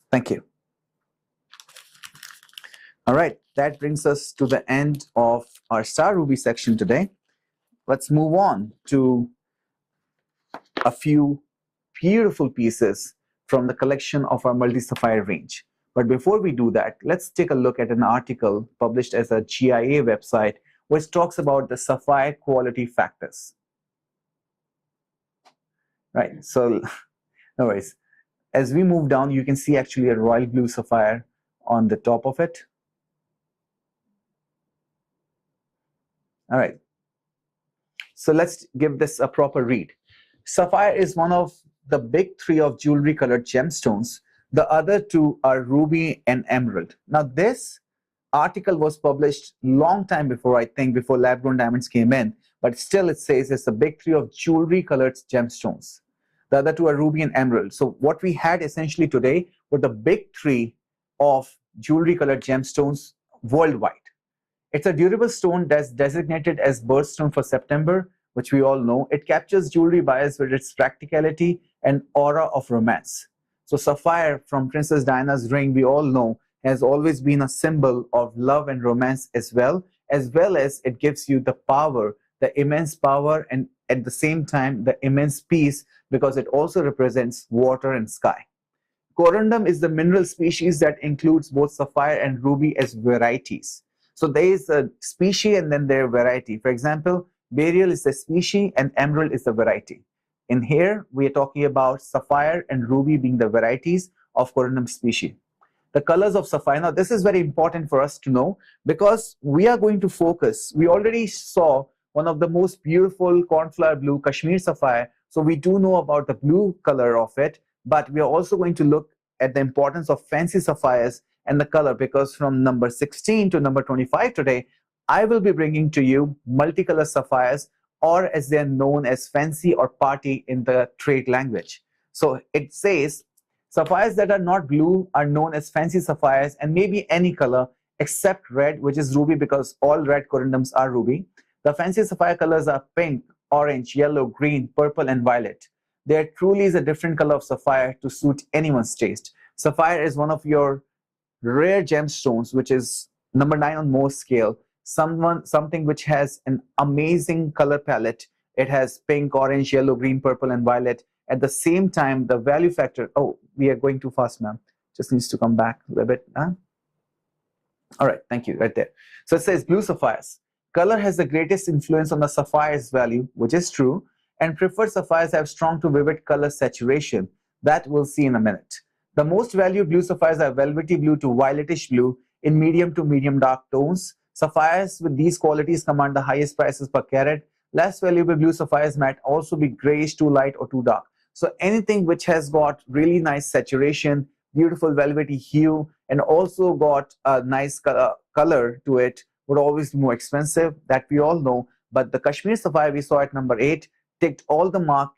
Thank you. All right, that brings us to the end of our star ruby section today. Let's move on to a few beautiful pieces from the collection of our multi-sapphire range. But before we do that, let's take a look at an article published as a GIA website which talks about the sapphire quality factors. Right, so no worries. As we move down, you can see actually a royal blue sapphire on the top of it. All right, so let's give this a proper read. Sapphire is one of the big three of jewelry colored gemstones. The other two are ruby and emerald. Now this article was published long time before, I think, before lab-grown diamonds came in, but still it says it's the big three of jewelry colored gemstones. The other two are ruby and emerald. So what we had essentially today were the big three of jewelry colored gemstones worldwide. It's a durable stone that's designated as birthstone for September, which we all know. It captures jewelry buyers with its practicality and aura of romance. So sapphire from Princess Diana's ring, we all know, has always been a symbol of love and romance as well as it gives you the power, the immense power, and at the same time, the immense peace, because it also represents water and sky. Corundum is the mineral species that includes both sapphire and ruby as varieties. So there is a species and then their variety. For example, beryl is the species and emerald is the variety. In here, we are talking about sapphire and ruby being the varieties of corundum species. The colors of sapphire. Now, this is very important for us to know because we are going to focus. We already saw one of the most beautiful cornflower blue Kashmir sapphire. So we do know about the blue color of it, but we are also going to look at the importance of fancy sapphires and the color, because from number 16 to number 25 today, I will be bringing to you multicolor sapphires, or as they are known as fancy or party in the trade language. So it says sapphires that are not blue are known as fancy sapphires and maybe any color except red, which is ruby, because all red corundums are ruby. The fancy sapphire colors are pink, orange, yellow, green, purple, and violet. There truly is a different color of sapphire to suit anyone's taste. Sapphire is one of your rare gemstones, which is number 9 on Mohs scale. Something which has an amazing color palette. It has pink, orange, yellow, green, purple, and violet. At the same time, the value factor. Oh, we are going too fast, ma'am. Just needs to come back a little bit. Huh? All right, thank you. Right there. So it says blue sapphires. Color has the greatest influence on the sapphire's value, which is true. And preferred sapphires have strong to vivid color saturation. That we'll see in a minute. The most valued blue sapphires are velvety blue to violetish blue in medium to medium dark tones. Sapphires with these qualities command the highest prices per carat. Less valuable blue sapphires might also be grayish, too light, or too dark. So anything which has got really nice saturation, beautiful velvety hue, and also got a nice color to it would always be more expensive. That we all know. But the Kashmir sapphire we saw at number 8 ticked all the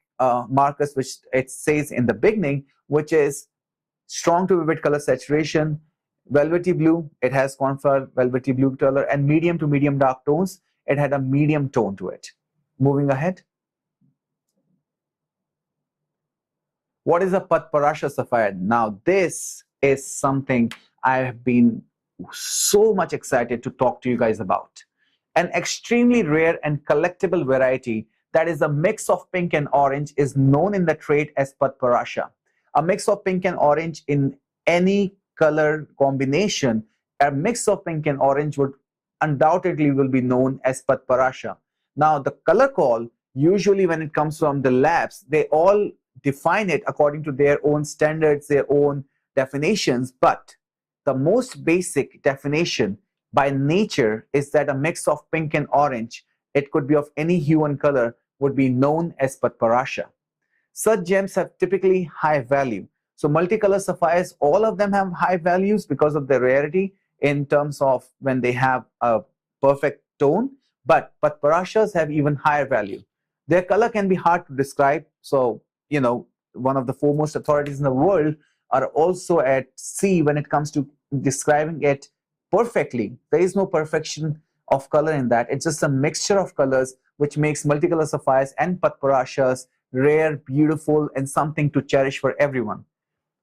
markers which it says in the beginning, which is strong to vivid color saturation, velvety blue, it has cornflower velvety blue color, and medium to medium dark tones, it had a medium tone to it. Moving ahead. What is a Patparasha sapphire? Now this is something I have been so much excited to talk to you guys about. An extremely rare and collectible variety that is a mix of pink and orange is known in the trade as patparasha. A mix of pink and orange in any color combination, a mix of pink and orange would undoubtedly will be known as patparasha. Now, the color call, usually when it comes from the labs, they all define it according to their own standards, their own definitions, but the most basic definition by nature is that a mix of pink and orange, it could be of any hue and color, would be known as patparasha. Such gems have typically high value. So multicolor sapphires, all of them have high values because of their rarity in terms of when they have a perfect tone, but patparashas have even higher value. Their color can be hard to describe, so one of the foremost authorities in the world are also at sea when it comes to describing it perfectly. There is no perfection of color in that. It's just a mixture of colors which makes multicolor sapphires and patparashas rare, beautiful, and something to cherish for everyone.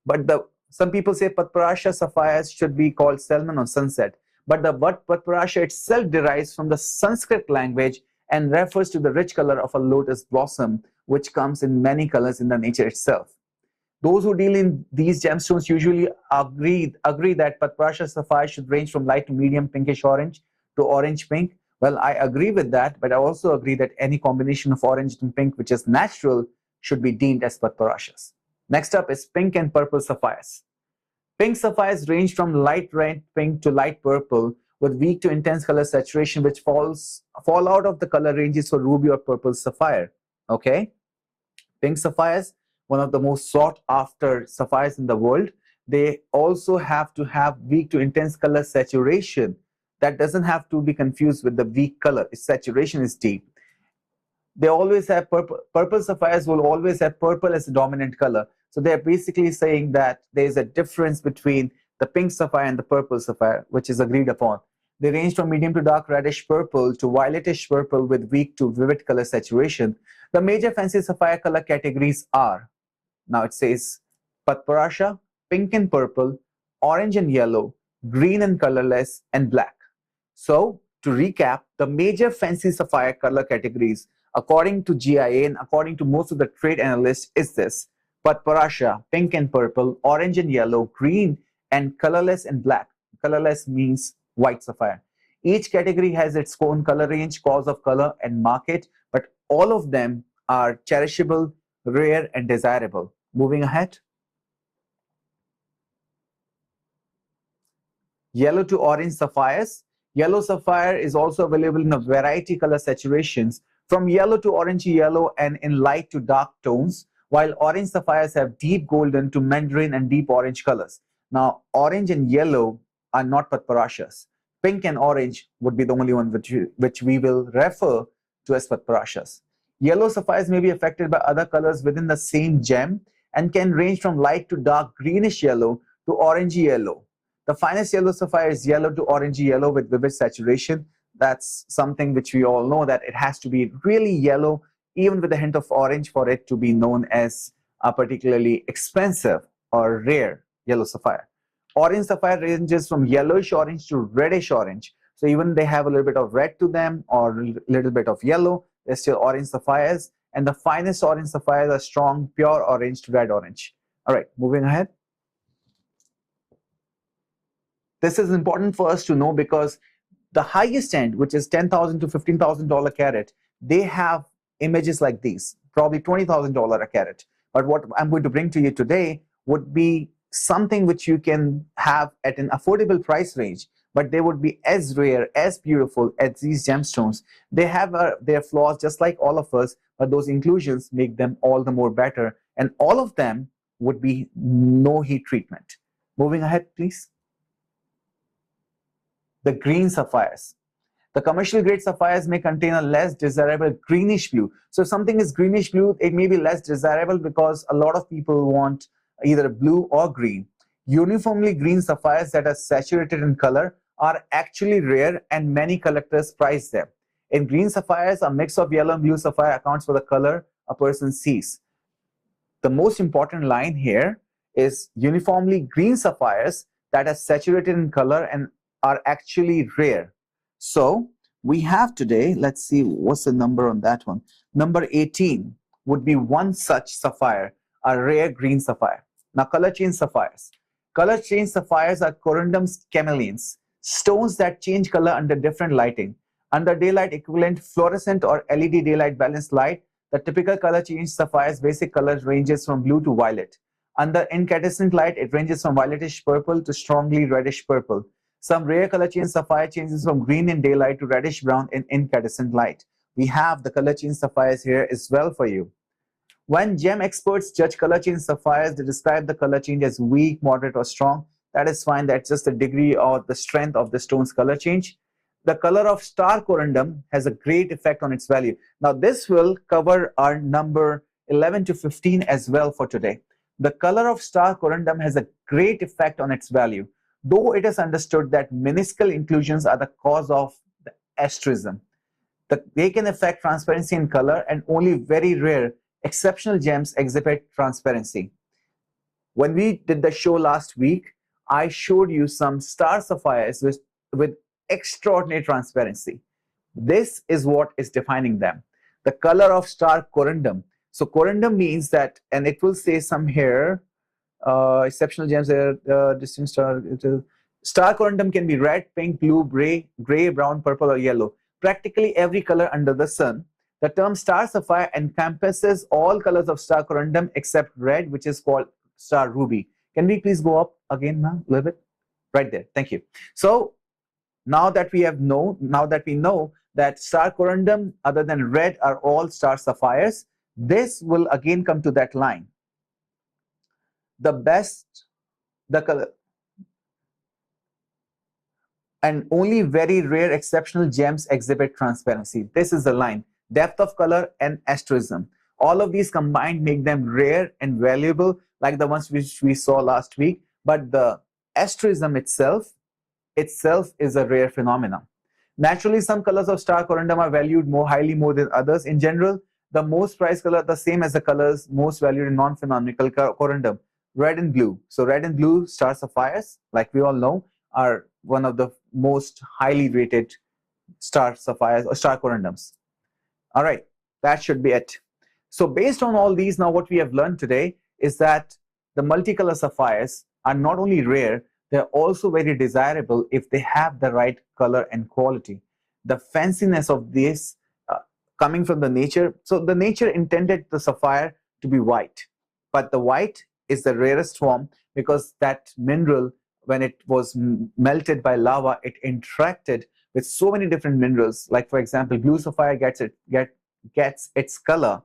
But some people say patparasha sapphires should be called salmon or sunset. But the word patparasha itself derives from the Sanskrit language and refers to the rich color of a lotus blossom, which comes in many colors in the nature itself. Those who deal in these gemstones usually agree that patparasha sapphire should range from light to medium pinkish orange to orange pink. Well, I agree with that, but I also agree that any combination of orange and pink which is natural should be deemed as patparashas. Next up is pink and purple sapphires. Pink sapphires range from light red pink to light purple with weak to intense color saturation, which fall out of the color ranges for ruby or purple sapphire. Okay, pink sapphires, one of the most sought after sapphires in the world. They also have to have weak to intense color saturation. That doesn't have to be confused with the weak color. Its saturation is deep. They always have purple sapphires will always have purple as a dominant color. So they're basically saying that there's a difference between the pink sapphire and the purple sapphire, which is agreed upon. They range from medium to dark reddish purple to violetish purple with weak to vivid color saturation. The major fancy sapphire color categories are, now it says patparasha, pink and purple, orange and yellow, green and colorless, and black. So to recap, the major fancy sapphire color categories according to GIA and according to most of the trade analysts is this: patparasha, pink and purple, orange and yellow, green and colorless, and black. Colorless means white sapphire. Each category has its own color range, cause of color, and market, but all of them are cherishable, rare, and desirable. Moving ahead. Yellow to orange sapphires. Yellow sapphire is also available in a variety color saturations from yellow to orangey yellow and in light to dark tones, while orange sapphires have deep golden to mandarin and deep orange colors. Now, orange and yellow are not patparashas. Pink and orange would be the only one which we will refer to as patparashas. Yellow sapphires may be affected by other colors within the same gem and can range from light to dark greenish yellow to orangey yellow. The finest yellow sapphire is yellow to orangey yellow with vivid saturation. That's something which we all know, that it has to be really yellow, even with a hint of orange, for it to be known as a particularly expensive or rare yellow sapphire. Orange sapphire ranges from yellowish orange to reddish orange. So even they have a little bit of red to them or a little bit of yellow, they're still orange sapphires. And the finest orange sapphires are strong, pure orange to red orange. All right, moving ahead. This is important for us to know because the highest end, which is $10,000 to $15,000 carat, they have images like these, probably $20,000 a carat. But what I'm going to bring to you today would be something which you can have at an affordable price range, but they would be as rare, as beautiful as these gemstones. They have their flaws just like all of us, but those inclusions make them all the more better. And all of them would be no heat treatment. Moving ahead, please. The green sapphires. The commercial grade sapphires may contain a less desirable greenish blue. So if something is greenish blue, it may be less desirable because a lot of people want either blue or green. Uniformly green sapphires that are saturated in color are actually rare and many collectors prize them. In green sapphires, a mix of yellow and blue sapphire accounts for the color a person sees. The most important line here is uniformly green sapphires that are saturated in color and are actually rare. So we have today, let's see what's the number on that one. Number 18 would be one such sapphire, a rare green sapphire. Now, color change sapphires. Color change sapphires are corundum's chameleons, stones that change color under different lighting. Under daylight equivalent, fluorescent or LED daylight balanced light, the typical color change sapphire's basic color ranges from blue to violet. Under incandescent light, it ranges from violetish purple to strongly reddish purple. Some rare color change sapphire changes from green in daylight to reddish brown in incandescent light. We have the color change sapphires here as well for you. When gem experts judge color change sapphires, they describe the color change as weak, moderate, or strong. That is fine. That's just the degree or the strength of the stone's color change. The color of star corundum has a great effect on its value. Now, this will cover our number 11 to 15 as well for today. The color of star corundum has a great effect on its value, though it is understood that minuscule inclusions are the cause of the asterism. They can affect transparency in color, and only very rare exceptional gems exhibit transparency. When we did the show last week, I showed you some star sapphires with extraordinary transparency. This is what is defining them. The color of star corundum. So corundum means that, and it will say some here, exceptional gems, distinct star. Star corundum can be red, pink, blue, gray, brown, purple, or yellow. Practically every color under the sun. The term star sapphire encompasses all colors of star corundum except red, which is called star ruby. Can we please go up again now a little bit? Right there. Thank you. So now that we know that star corundum other than red are all star sapphires, this will again come to that line. The color, and only very rare exceptional gems exhibit transparency. This is the line. Depth of color and asterism. All of these combined make them rare and valuable, like the ones which we saw last week. But the asterism itself is a rare phenomenon. Naturally, some colors of star corundum are valued more than others. In general, the most prized color are the same as the colors most valued in non-phenomenal corundum, red and blue. So red and blue star sapphires, like we all know, are one of the most highly rated star sapphires or star corundums. All right, that should be it. So based on all these, now what we have learned today is that the multicolor sapphires are not only rare, they're also very desirable if they have the right color and quality. The fanciness of this coming from the nature. So the nature intended the sapphire to be white, but the white is the rarest form because that mineral, when it was melted by lava, it interacted with so many different minerals. Like for example, blue sapphire gets its color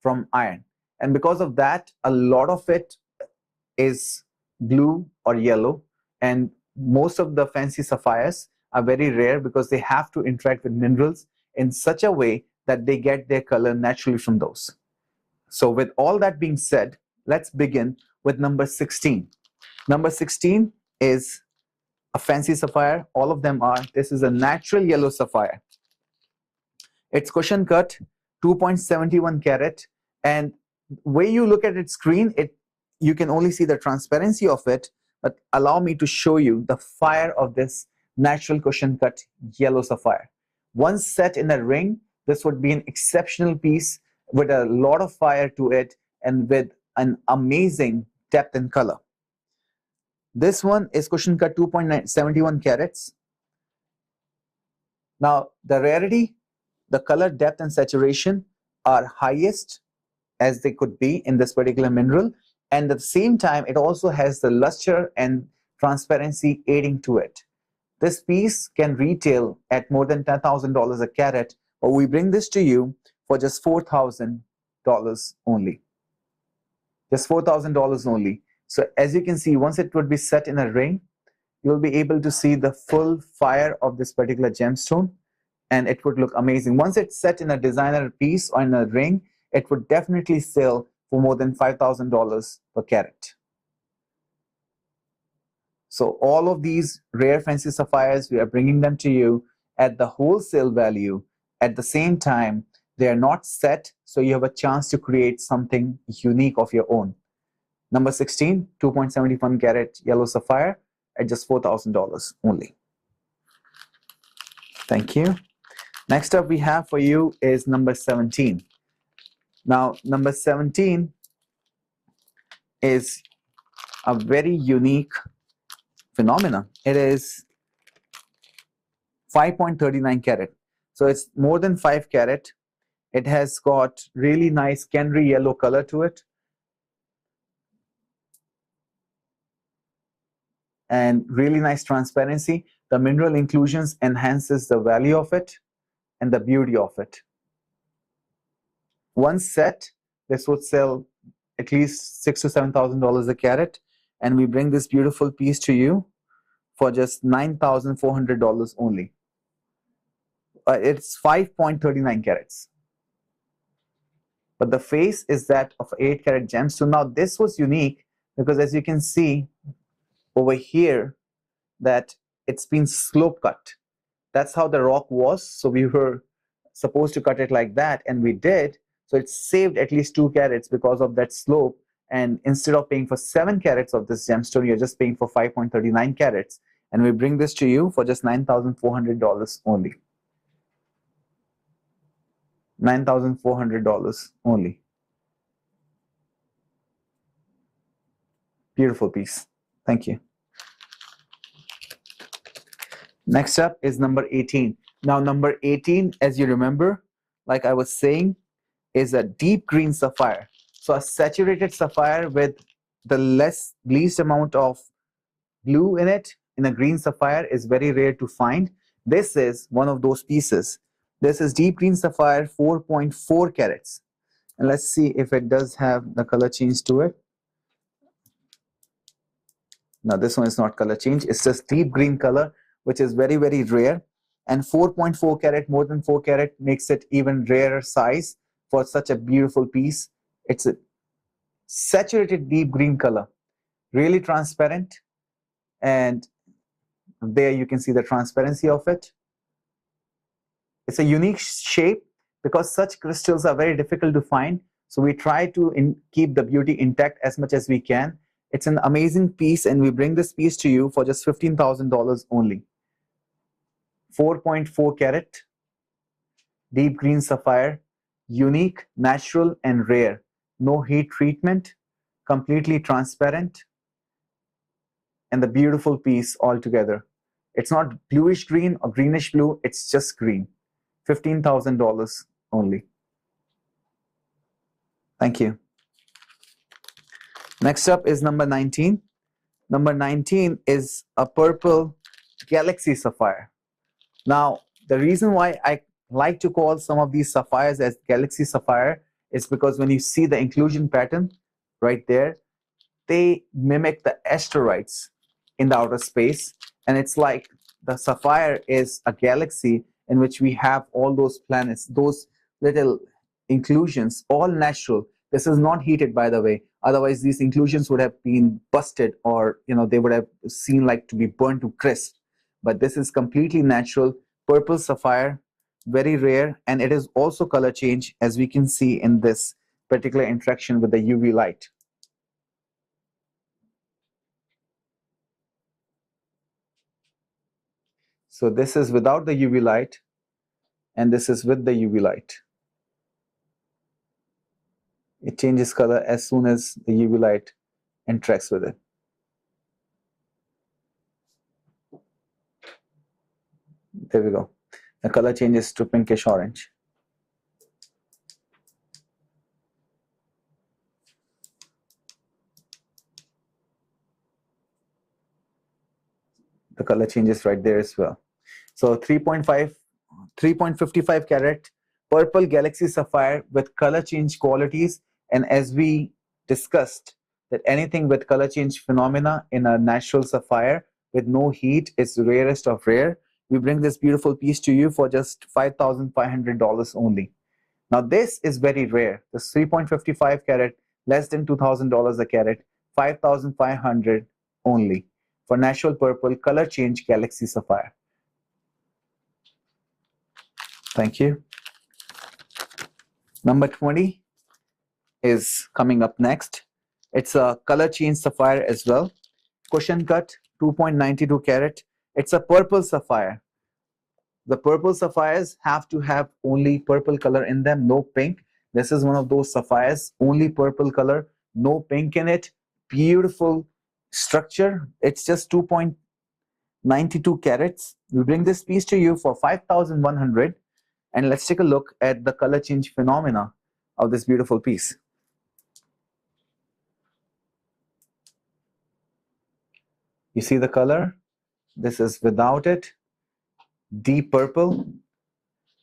from iron, and because of that, a lot of it is blue or yellow, and most of the fancy sapphires are very rare because they have to interact with minerals in such a way that they get their color naturally from those. So with all that being said, let's begin with number 16. Number 16 is a fancy sapphire. All of them are. This is a natural yellow sapphire. It's cushion cut, 2.71 carat, and when you look at its screen, you can only see the transparency of it, but allow me to show you the fire of this natural cushion cut yellow sapphire. Once set in a ring, this would be an exceptional piece with a lot of fire to it and with an amazing depth and color. This one is cushion cut 2.71 carats. Now the rarity, the color depth and saturation are highest as they could be in this particular mineral, and at the same time it also has the luster and transparency aiding to it. This piece can retail at more than $10,000 a carat, but we bring this to you for just $4,000 only. Just $4,000 only. So as you can see, once it would be set in a ring, you'll be able to see the full fire of this particular gemstone, and it would look amazing. Once it's set in a designer piece or in a ring, it would definitely sell for more than $5,000 per carat. So all of these rare fancy sapphires, we are bringing them to you at the wholesale value. At the same time, they are not set, so you have a chance to create something unique of your own. Number 16, 2.71 carat yellow sapphire at just $4,000 only. Thank you. Next up we have for you is number 17. Now, number 17 is a very unique phenomena. It is 5.39 carat. So it's more than 5 carat. It has got really nice canary yellow color to it. And really nice transparency. The mineral inclusions enhances the value of it and the beauty of it. One set, this would sell at least $6,000 to $7,000 a carat, and we bring this beautiful piece to you for just $9,400 only. It's 5.39 carats, but the face is that of 8 carat gems. So now this was unique because, as you can see over here, that it's been slope cut. That's how the rock was. So we were supposed to cut it like that, and we did. So it saved at least 2 carats because of that slope. And instead of paying for 7 carats of this gemstone, you're just paying for 5.39 carats. And we bring this to you for just $9,400 only. $9,400 only. Beautiful piece. Thank you. Next up is number 18. Now, number 18, as you remember, like I was saying, is a deep green sapphire. So a saturated sapphire with the least amount of blue in it in a green sapphire is very rare to find. This is one of those pieces. This is deep green sapphire, 4.4 carats. And let's see if it does have the color change to it. Now this one is not color change, it's just deep green color, which is very, very rare. And 4.4 carat, more than 4 carat, makes it even rarer size for such a beautiful piece. It's a saturated deep green color, really transparent. And there you can see the transparency of it. It's a unique shape because such crystals are very difficult to find. So we try to keep the beauty intact as much as we can. It's an amazing piece, and we bring this piece to you for just $15,000 only. 4.4 carat, deep green sapphire, unique, natural, and rare. No heat treatment, completely transparent, and the beautiful piece altogether. It's not bluish green or greenish blue, it's just green. $15,000 only. Thank you. Next up is number 19. Number 19 is a purple galaxy sapphire. Now, the reason why I like to call some of these sapphires as galaxy sapphire is because when you see the inclusion pattern right there, they mimic the asteroids in the outer space. And it's like the sapphire is a galaxy in which we have all those planets, those little inclusions, all natural. This is not heated, by the way. Otherwise, these inclusions would have been busted, or they would have seemed like to be burnt to crisp. But this is completely natural, purple sapphire, very rare, and it is also color change, as we can see in this particular interaction with the UV light. So this is without the UV light, and this is with the UV light. It changes color as soon as the UV light interacts with it. There we go. The color changes to pinkish orange. The color changes right there as well. So 3.55 carat purple galaxy sapphire with color change qualities. And as we discussed, that anything with color change phenomena in a natural sapphire with no heat is rarest of rare. We bring this beautiful piece to you for just $5,500 only. Now this is very rare. This 3.55 carat, less than $2,000 a carat, $5,500 only for natural purple color change galaxy sapphire. Thank you. Number 20 is coming up next. It's a color change sapphire as well. Cushion cut, 2.92 carat. It's a purple sapphire. The purple sapphires have to have only purple color in them, no pink. This is one of those sapphires, only purple color, no pink in it. Beautiful structure. It's just 2.92 carats. We bring this piece to you for 5,100. And let's take a look at the color change phenomena of this beautiful piece. You see the color? This is without it, deep purple.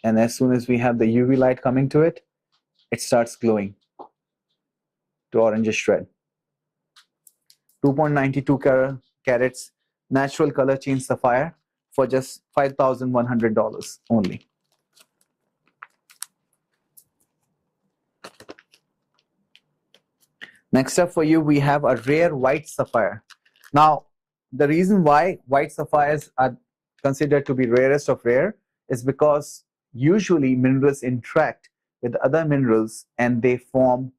And as soon as we have the UV light coming to it, it starts glowing to orangish red. 2.92 carats, natural color change sapphire for just $5,100 only. Next up for you, we have a rare white sapphire. Now, the reason why white sapphires are considered to be rarest of rare is because usually minerals interact with other minerals and they form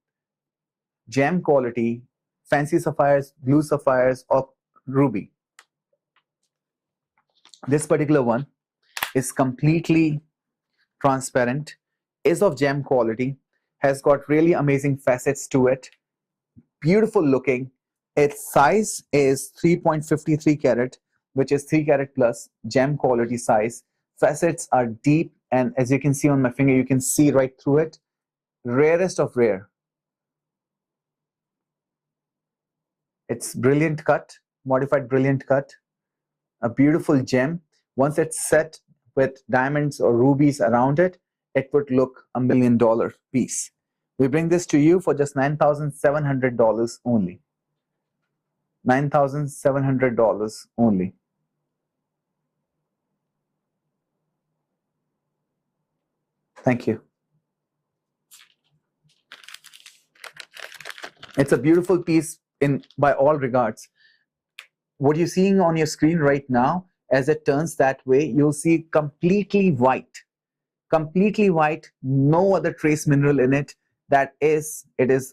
gem quality, fancy sapphires, blue sapphires, or ruby. This particular one is completely transparent, is of gem quality, has got really amazing facets to it, beautiful looking. Its size is 3.53 carat, which is 3 carat plus, gem quality size. Facets are deep, and as you can see on my finger, you can see right through it. Rarest of rare. It's brilliant cut, modified brilliant cut, a beautiful gem. Once it's set with diamonds or rubies around it, it would look $1 million piece. We bring this to you for just $9,700 only. $9,700 only. Thank you. It's a beautiful piece by all regards. What you're seeing on your screen right now, as it turns that way, you'll see completely white. Completely white, no other trace mineral in it. It is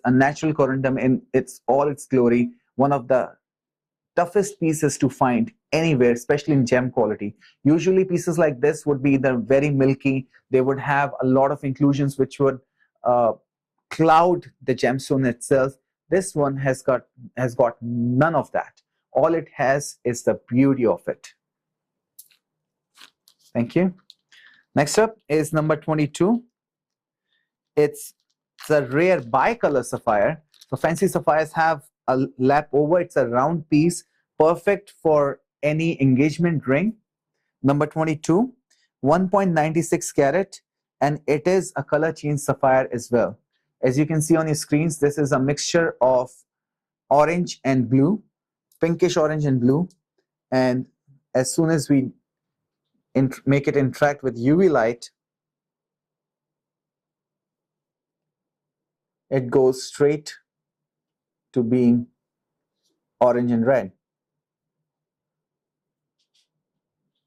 a natural corundum in all its glory. One of the toughest pieces to find anywhere, especially in gem quality. Usually pieces like this would be either very milky, they would have a lot of inclusions which would cloud the gemstone itself. This one has got none of that. All it has is the beauty of it. Thank you. Next up is number 22. It's a rare bicolor sapphire. So fancy sapphires have a lap over. It's a round piece, perfect for any engagement ring. Number 22, 1.96 carat, and it is a color change sapphire as well. As you can see on your screens, this is a mixture of orange and blue, pinkish orange and blue. And as soon as we make it interact with UV light, it goes straight to being orange and red.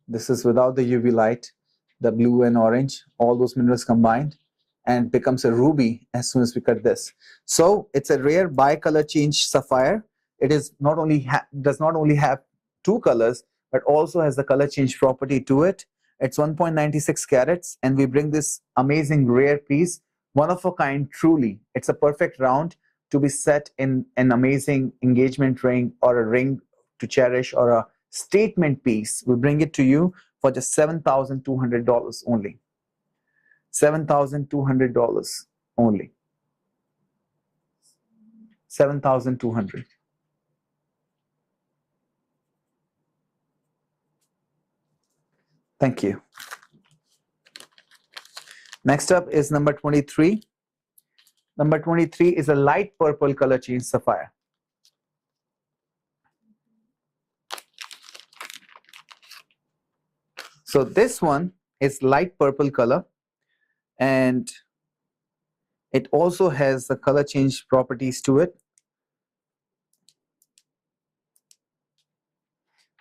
This is without the UV light, the blue and orange, all those minerals combined, and becomes a ruby as soon as we cut this. So it's a rare bicolor change sapphire. It is does not only have two colors, but also has the color change property to it. It's 1.96 carats, and we bring this amazing rare piece, one of a kind truly. It's a perfect round to be set in an amazing engagement ring or a ring to cherish or a statement piece. We bring it to you for just $7,200 only. $7,200 only. 7,200. Thank you. Next up is number 23. Number 23 is a light purple color change sapphire. So this one is light purple color, and it also has the color change properties to it.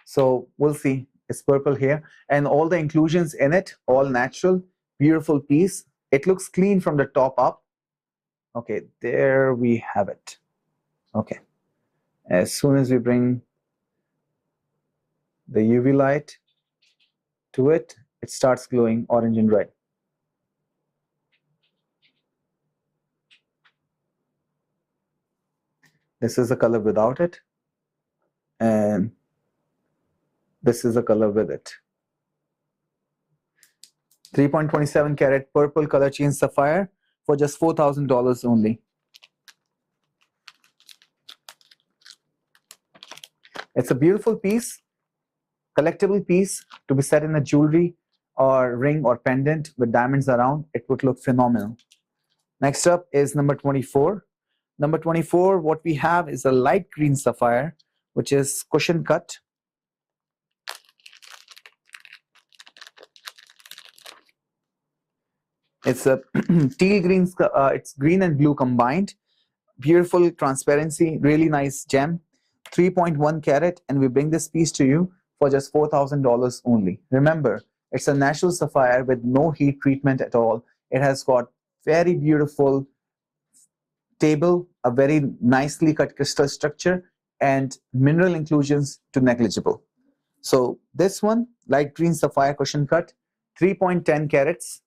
So we'll see. It's purple here, and all the inclusions in it, all natural, beautiful piece. It looks clean from the top up. Okay, there we have it. Okay, as soon as we bring the UV light to it, it starts glowing orange and red. This is the color without it, and this is the color with it. 3.27 carat purple color chain sapphire for just $4,000 only. It's a beautiful piece, collectible piece to be set in a jewelry or ring or pendant with diamonds around. It would look phenomenal. Next up is number 24. Number 24, what we have is a light green sapphire, which is cushion cut. It's a teal green, it's green and blue combined. Beautiful transparency, really nice gem. 3.1 carat, and we bring this piece to you for just $4,000 only. Remember, it's a natural sapphire with no heat treatment at all. It has got very beautiful table, a very nicely cut crystal structure, and mineral inclusions to negligible. So this one, light green sapphire cushion cut, 3.10 carats,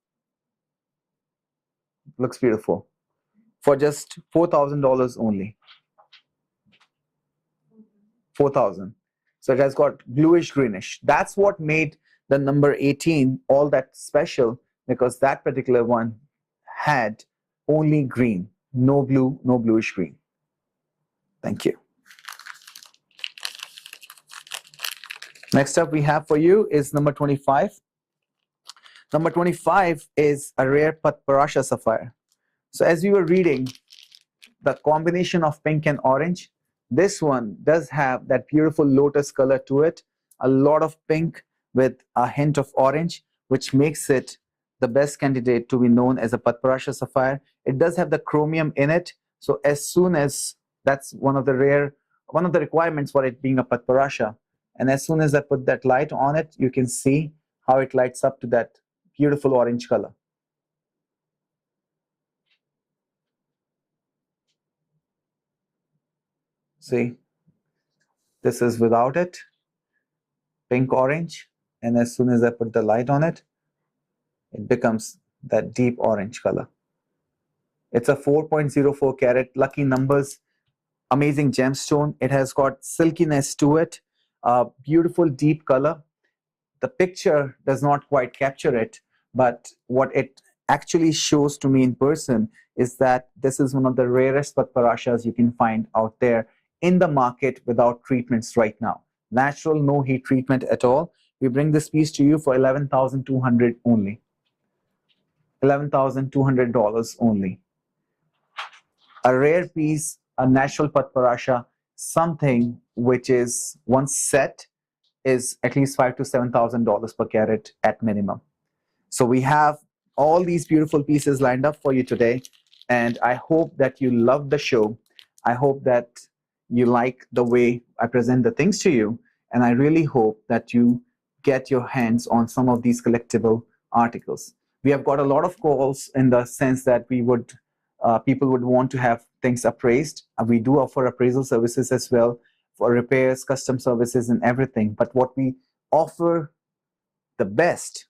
looks beautiful, for just $4,000 only. 4,000. So it has got bluish greenish. That's what made the number 18 all that special, because that particular one had only green, no blue, no bluish green. Thank you. Next up we have for you is number 25. Number 25 is a rare Patparasha sapphire. So as we were reading, the combination of pink and orange, this one does have that beautiful lotus color to it, a lot of pink with a hint of orange, which makes it the best candidate to be known as a Patparasha sapphire. It does have the chromium in it, so as soon as, that's one of the requirements for it being a Patparasha, and as soon as I put that light on it, you can see how it lights up to that beautiful orange color. See, this is without it, pink orange, and as soon as I put the light on it, it becomes that deep orange color. It's a 4.04 carat, lucky numbers, amazing gemstone. It has got silkiness to it, a beautiful deep color. The picture does not quite capture it, but what it actually shows to me in person is that this is one of the rarest Patparashas you can find out there in the market without treatments right now. Natural, no heat treatment at all. We bring this piece to you for $11,200 only. $11,200 only. A rare piece, a natural Patparasha, something which is once set is at least $5,000 to $7,000 per carat at minimum. So we have all these beautiful pieces lined up for you today, and I hope that you love the show. I hope that you like the way I present the things to you, and I really hope that you get your hands on some of these collectible articles. We have got a lot of calls in the sense that we would people would want to have things appraised. We do offer appraisal services as well for repairs, custom services, and everything. But what we offer the best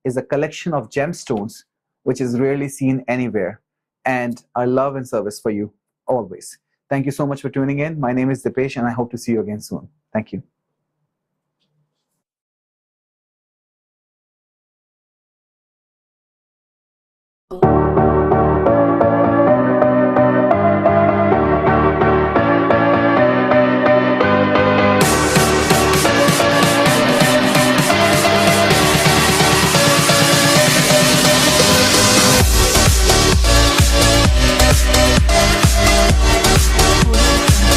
is a collection of gemstones, which is rarely seen anywhere, and our love and service for you always. Thank you so much for tuning in. My name is Dipesh, and I hope to see you again soon. Thank you.